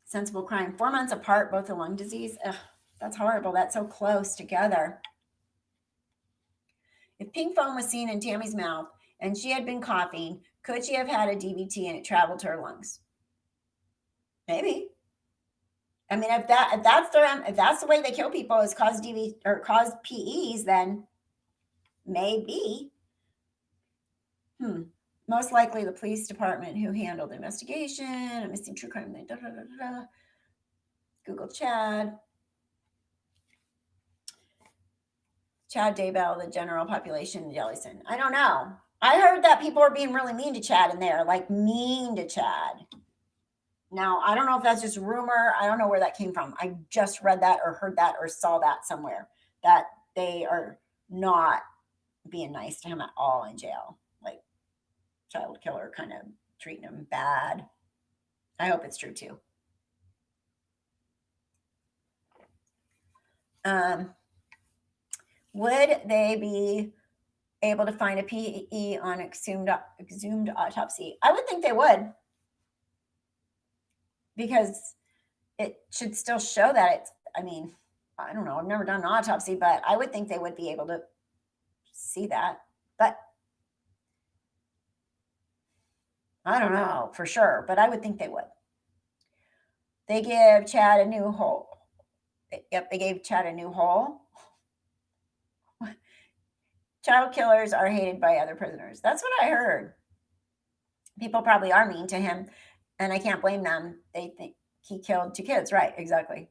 Sensible crime. 4 months apart, both the lung disease. Ugh, that's horrible. That's so close together. If pink foam was seen in Tammy's mouth and she had been coughing, could she have had a DVT and it traveled to her lungs? Maybe. I mean, if that's the way they kill people is cause DV or cause PEs, then maybe. Most likely the police department who handled the investigation. A missing true crime. Google Chad. Chad Daybell, the general population in Jellison. I don't know. I heard that people are being really mean to Chad in there, like mean to Chad. Now, I don't know if that's just rumor. I don't know where that came from. I just read that or heard that or saw that somewhere, that they are not being nice to him at all in jail. Like child killer, kind of treating him bad. I hope it's true too. Would they be able to find a PE on exhumed autopsy? I would think they would, because it should still show that it's, I mean, I don't know. I've never done an autopsy, but I would think they would be able to see that. But I don't know for sure, but I would think they would. They give Chad a new hole. Yep, they gave Chad a new hole. Child killers are hated by other prisoners. That's what I heard. People probably are mean to him, and I can't blame them. They think he killed 2 kids. Right, exactly.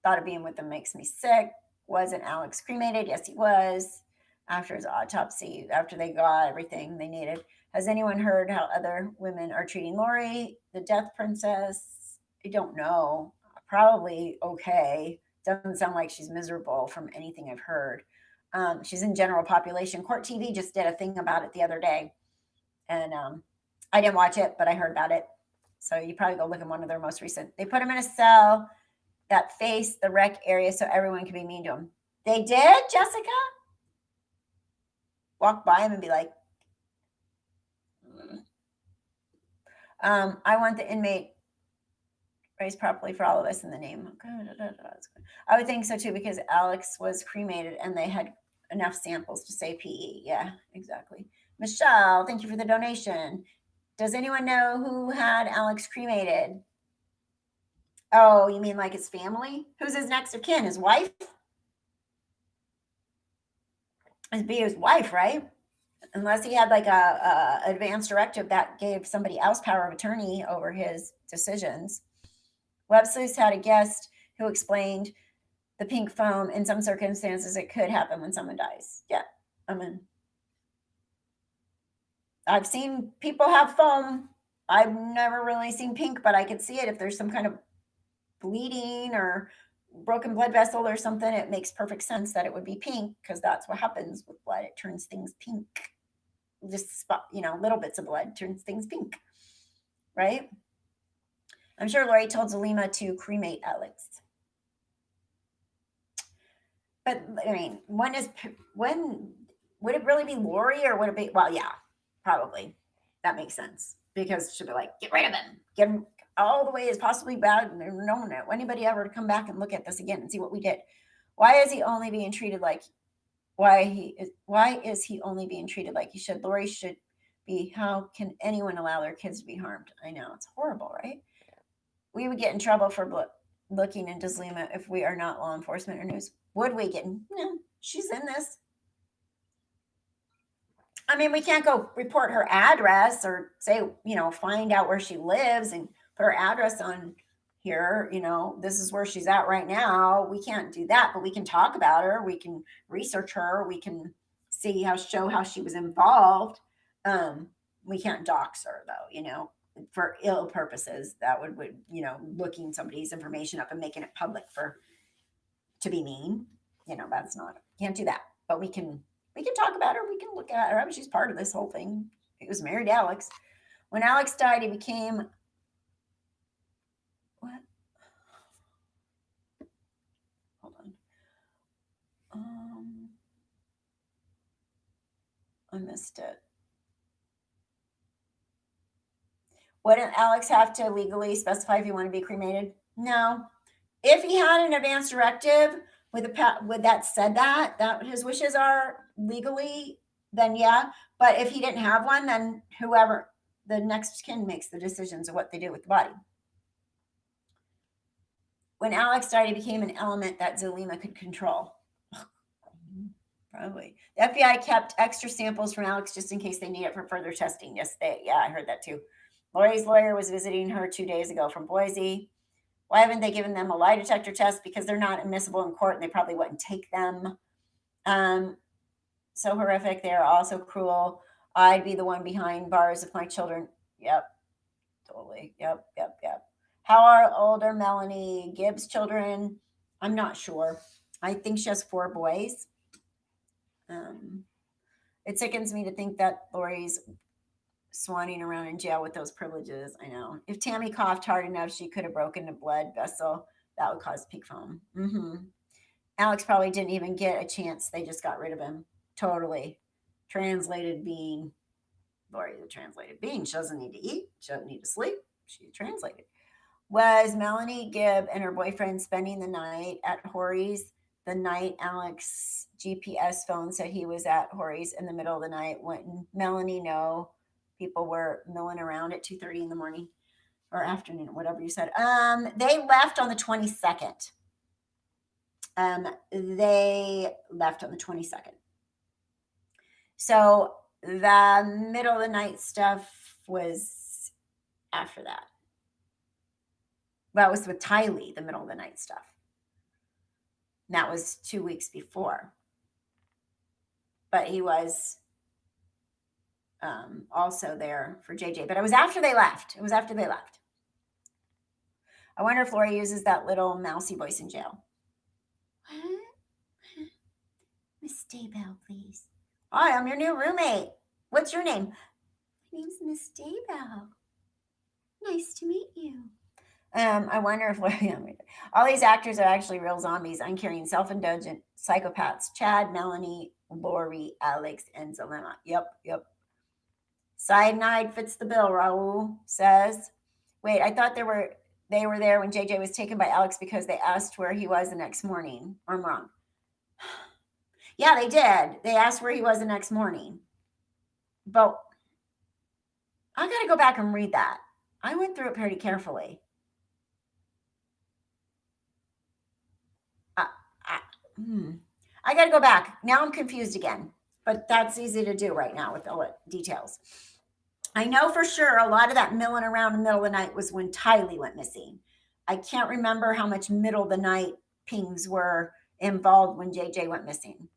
Thought of being with them makes me sick. Wasn't Alex cremated? Yes, he was. After his autopsy, after they got everything they needed. Has anyone heard how other women are treating Lori, the death princess? I don't know. Probably okay. Doesn't sound like she's miserable from anything I've heard. She's in general population. Court TV just did a thing about it the other day. And I didn't watch it, but I heard about it. So you probably go look at one of their most recent. They put him in a cell that faced the wreck area so everyone could be mean to him. They did, Jessica? Walk by him and be like, I want the inmate raised properly for all of us in the name. I would think so too, because Alex was cremated and they had enough samples to say PE. Yeah, exactly. Michelle, thank you for the donation. Does anyone know who had Alex cremated? Oh, you mean like his family? Who's his next of kin? His wife? It'd be his wife, right? Unless he had like a advance directive that gave somebody else power of attorney over his decisions. Web Sleuths had a guest who explained the pink foam. In some circumstances, it could happen when someone dies. Yeah, I mean, I've seen people have foam. I've never really seen pink, but I could see it if there's some kind of bleeding or broken blood vessel or something. It makes perfect sense that it would be pink, because that's what happens with blood. It turns things pink. Just spot, little bits of blood turns things pink, right? I'm sure Lori told Zulema to cremate Alex. But I mean, when would it really be Lori, or would it be? Well, yeah, probably. That makes sense, because she'll be like, get rid of him, get him all the way as possibly bad. And no one, anybody ever to come back and look at this again and see what we did. Why is he only being treated like? Why is he only being treated like he should? Lori should be. How can anyone allow their kids to be harmed? I know, it's horrible, right? We would get in trouble for looking into Zulema if we are not law enforcement or news. Would we get? No, she's in this. I mean, we can't go report her address or say, find out where she lives and put her address on here. This is where she's at right now. We can't do that, but we can talk about her. We can research her. We can show how she was involved. We can't dox her though, for ill purposes. That would looking somebody's information up and making it public to be mean. That's not, can't do that. But we can talk about her. We can look at her. I mean, she's part of this whole thing. He was married to Alex. When Alex died, he became what? Hold on. I missed it. Wouldn't Alex have to legally specify if he wanted to be cremated? No. If he had an advance directive with that said that his wishes are legally, then yeah. But if he didn't have one, then whoever the next kin makes the decisions of what they do with the body. When Alex died, he became an element that Zulema could control. Probably. The FBI kept extra samples from Alex just in case they need it for further testing. Yes, I heard that too. Lori's lawyer was visiting her 2 days ago from Boise. Why haven't they given them a lie detector test? Because they're not admissible in court and they probably wouldn't take them. So horrific. They're also cruel. I'd be the one behind bars if my children. Yep. Totally. Yep. How old are Melanie Gibbs' children? I'm not sure. I think she has 4 boys. It sickens me to think that Lori's swanning around in jail with those privileges. I know. If Tammy coughed hard enough, she could have broken a blood vessel. That would cause peak foam. Alex probably didn't even get a chance. They just got rid of him. Totally. Translated being. Lori, the translated being. She doesn't need to eat. She doesn't need to sleep. She translated. Was Melanie Gibb and her boyfriend spending the night at Horry's? The night Alex GPS phone said he was at Horry's in the middle of the night. Wouldn't Melanie know people were milling around at 2:30 in the morning or afternoon, whatever you said? They left on the 22nd. So the middle of the night stuff was after that. Well, it was with Tylee, the middle of the night stuff. And that was 2 weeks before. But he was also there for JJ. But it was after they left. I wonder if Lori uses that little mousy voice in jail. What? Miss Daybell, please. Hi, I'm your new roommate. What's your name? My name's Miss Daybell. Nice to meet you. I wonder if all these actors are actually real zombies, uncaring, self-indulgent psychopaths. Chad, Melanie, Lori, Alex, and Zulema. Yep. Cyanide fits the bill, Raul says. Wait, I thought they were there when JJ was taken by Alex because they asked where he was the next morning. Or I'm wrong. Yeah, they did. They asked where he was the next morning. But I got to go back and read that. I went through it pretty carefully. I got to go back. Now I'm confused again. But that's easy to do right now with all the details. I know for sure a lot of that milling around in the middle of the night was when Tylee went missing. I can't remember how much middle of the night pings were involved when JJ went missing.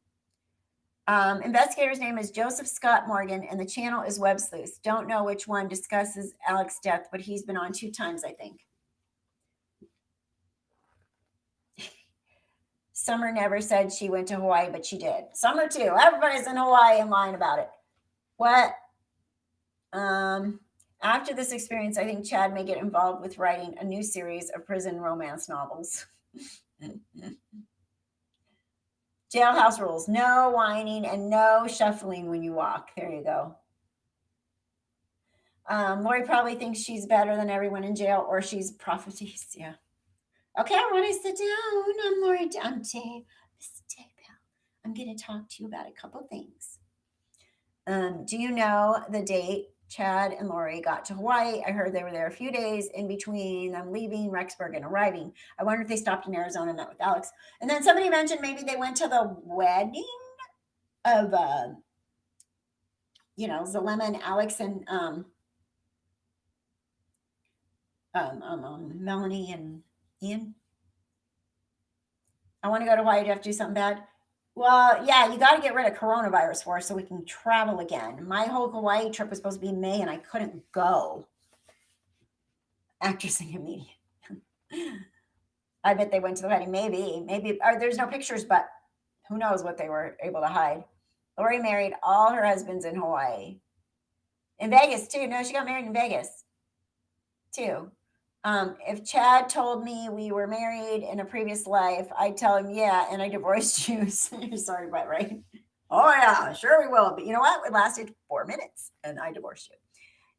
Investigator's name is Joseph Scott Morgan, and the channel is Web Sleuths. Don't know which one discusses Alex's death, but he's been on 2 times, I think. Summer never said she went to Hawaii, but she did. Summer too. Everybody's in Hawaii and lying about it. What? After this experience, I think Chad may get involved with writing a new series of prison romance novels. Jailhouse rules. No whining and no shuffling when you walk. There you go. Lori probably thinks she's better than everyone in jail, or she's prophetess. Yeah. Okay, I want to sit down. I'm Lori Dante. Miss Daybell. I'm going to talk to you about a couple things. Do you know the date Chad and Lori got to Hawaii? I heard they were there a few days in between them leaving Rexburg and arriving. I wonder if they stopped in Arizona and met with Alex. And then somebody mentioned maybe they went to the wedding of, Zulema and Alex and Melanie and Ian. I want to go to Hawaii. Do you have to do something bad? Well, yeah, you got to get rid of coronavirus for us so we can travel again. My whole Hawaii trip was supposed to be in May, and I couldn't go. Actress and comedian. I bet they went to the wedding. Maybe. Or there's no pictures, but who knows what they were able to hide. Lori married all her husbands in Hawaii. In Vegas, too. No, she got married in Vegas, too. If Chad told me we were married in a previous life, I'd tell him, yeah, and I divorced you. Sorry, but right? Oh, yeah, sure we will. But you know what? It lasted 4 minutes, and I divorced you.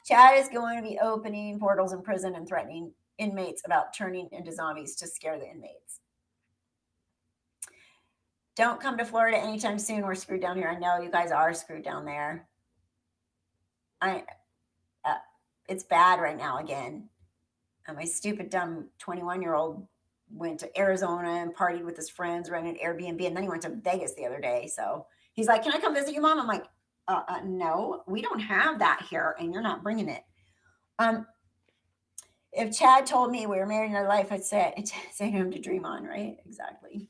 Chad is going to be opening portals in prison and threatening inmates about turning into zombies to scare the inmates. Don't come to Florida anytime soon. We're screwed down here. I know you guys are screwed down there. It's bad right now again. My stupid, dumb 21-year-old went to Arizona and partied with his friends, rented Airbnb, and then he went to Vegas the other day. So he's like, can I come visit you, Mom? I'm like, no, we don't have that here, and you're not bringing it. If Chad told me we were married in our life, I'd say to him to dream on, right? Exactly.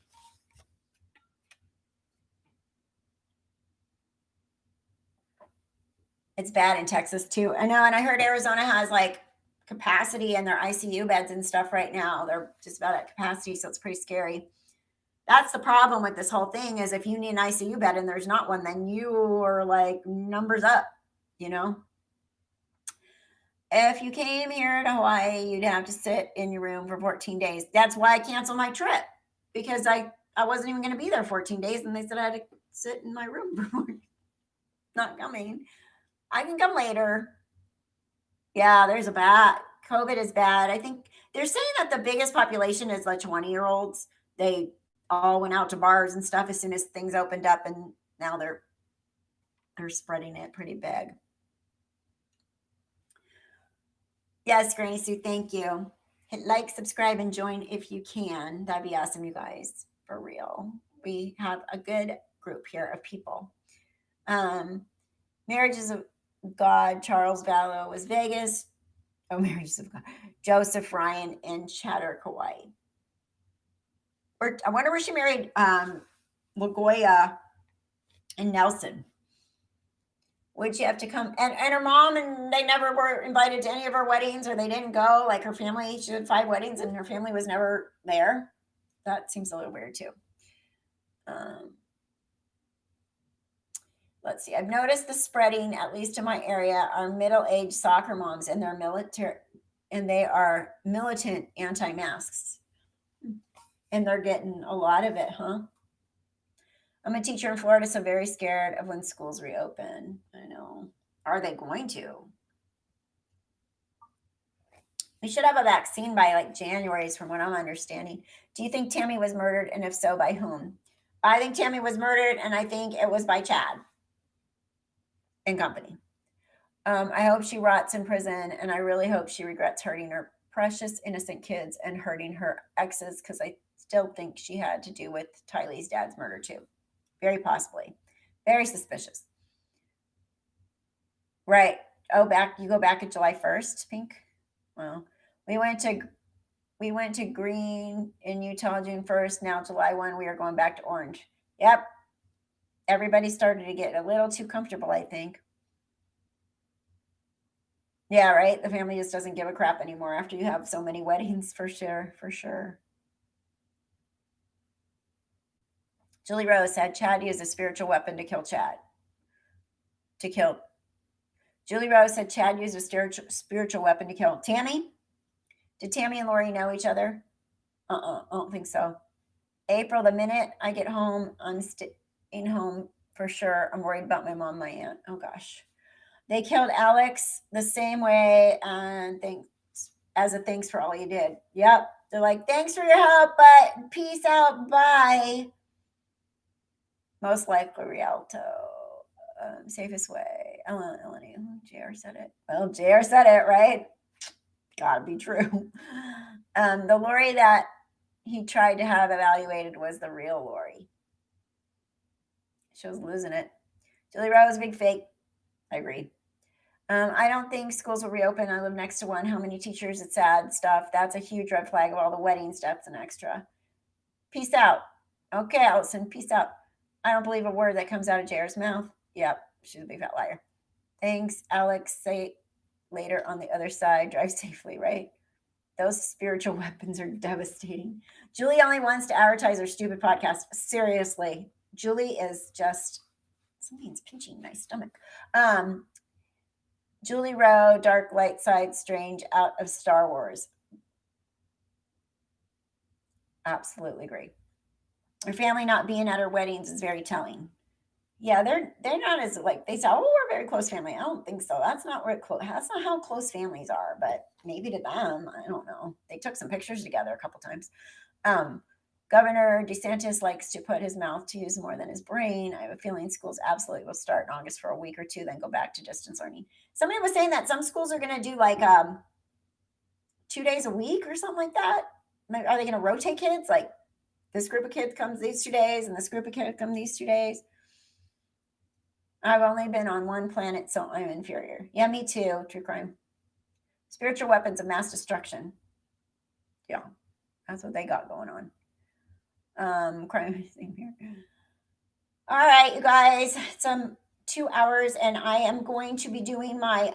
It's bad in Texas too. I know, and I heard Arizona has like capacity in their ICU beds and stuff right now. They're just about at capacity, so it's pretty scary. That's the problem with this whole thing is if you need an ICU bed and there's not one, then you are like numbers up, you know? If you came here to Hawaii, you'd have to sit in your room for 14 days. That's why I canceled my trip, because I wasn't even going to be there 14 days, and they said I had to sit in my room. Not coming. I can come later. Yeah, there's a bad COVID is bad. I think they're saying that the biggest population is like 20-year-olds. They all went out to bars and stuff as soon as things opened up, and now they're spreading it pretty big. Yes, Granny Sue, thank you. Hit like, subscribe, and join if you can. That'd be awesome, you guys. For real. We have a good group here of people. Marriages of God, Charles Vallow was Vegas. Oh, Marriages of God. Joseph Ryan in Chatter, Kauai. Or I wonder where she married LaGoya and Nelson. Would she have to come? And her mom, and they never were invited to any of her weddings, or they didn't go. Like her family, she had 5 weddings, and her family was never there. That seems a little weird too. Let's see. I've noticed the spreading, at least in my area, are middle-aged soccer moms, and they're military, and they are militant anti-masks, and they're getting a lot of it, huh? I'm a teacher in Florida, so very scared of when schools reopen. I know. Are they going to? We should have a vaccine by like January, from what I'm understanding. Do you think Tammy was murdered, and if so, by whom? I think Tammy was murdered, and I think it was by Chad and company. I hope she rots in prison, and I really hope she regrets hurting her precious innocent kids and hurting her exes, because I still think she had to do with Tylee's dad's murder too. Very possibly. Very suspicious. Right. Oh, you go back at July 1st, Pink? Well, we went to green in Utah June 1st. Now July 1, we are going back to orange. Yep. Everybody started to get a little too comfortable, I think. Yeah, right. The family just doesn't give a crap anymore after you have so many weddings, for sure. For sure. Julie Rose said Chad used a spiritual weapon to kill Chad. Julie Rose said Chad used a spiritual weapon to kill Tammy. Did Tammy and Lori know each other? I don't think so. April, the minute I get home, I'm staying home for sure. I'm worried about my mom, my aunt. Oh gosh. They killed Alex the same way, and as a thanks for all you did. Yep. They're like, thanks for your help, but peace out. Bye. Most likely Rialto. Safest way. Melanie, JR said it. Well, JR said it, right? Gotta be true. The Lori that he tried to have evaluated was the real Lori. She was losing it. Julie Rose, big fake. I agree. I don't think schools will reopen. I live next to one. How many teachers? It's sad stuff. That's a huge red flag of all the wedding steps and extra. Peace out. Okay, Allison, peace out. I don't believe a word that comes out of JR's mouth. Yep, she's a big fat liar. Thanks, Alex. Say later on the other side. Drive safely, right? Those spiritual weapons are devastating. Julie only wants to advertise her stupid podcast. Seriously, Julie is just, something's pinching my stomach. Julie Rowe, Dark Light Side, Strange, out of Star Wars. Absolutely agree. Her family not being at her weddings is very telling. Yeah, they're not as like they say, oh, we're a very close family. I don't think so. That's not that's not how close families are, but maybe to them, I don't know. They took some pictures together a couple times. Governor DeSantis likes to put his mouth to use more than his brain. I have a feeling schools absolutely will start in August for a week or two, then go back to distance learning. Somebody was saying that some schools are going to do like 2 days a week or something like that. Are they going to rotate kids? Like this group of kids comes these 2 days and this group of kids come these 2 days. I've only been on one planet, so I'm inferior. Yeah, me too. True crime. Spiritual weapons of mass destruction. Yeah, that's what they got going on. Crime. Same here. All right, you guys. It's 2 hours, and I am going to be doing my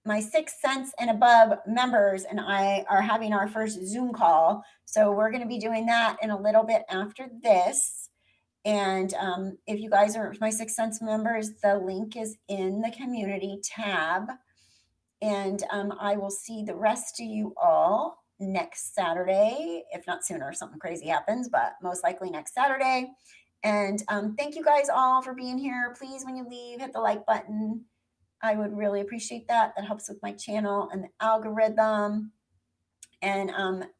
my 6 cents and above members, and I are having our first Zoom call. So we're going to be doing that in a little bit after this. And if you guys are my 6 cents members, the link is in the community tab. And I will see the rest of you all next Saturday, if not sooner, if something crazy happens, but most likely next Saturday. And thank you guys all for being here. Please, when you leave, hit the like button. I would really appreciate that. That helps with my channel and the algorithm. And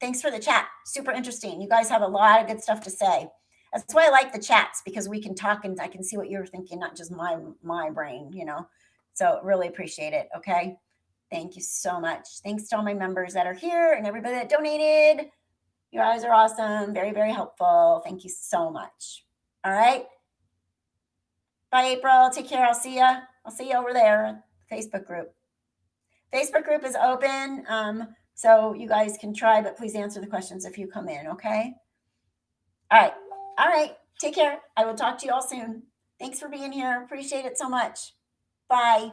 thanks for the chat. Super interesting. You guys have a lot of good stuff to say. That's why I like the chats, because we can talk and I can see what you're thinking, not just my brain, you know. So really appreciate it. Okay. Thank you so much. Thanks to all my members that are here and everybody that donated. You guys are awesome. Very, very helpful. Thank you so much. All right. Bye, April. Take care. I'll see you. I'll see you over there. Facebook group. Facebook group is open. So you guys can try, but please answer the questions if you come in. Okay. All right. All right. Take care. I will talk to you all soon. Thanks for being here. Appreciate it so much. Bye.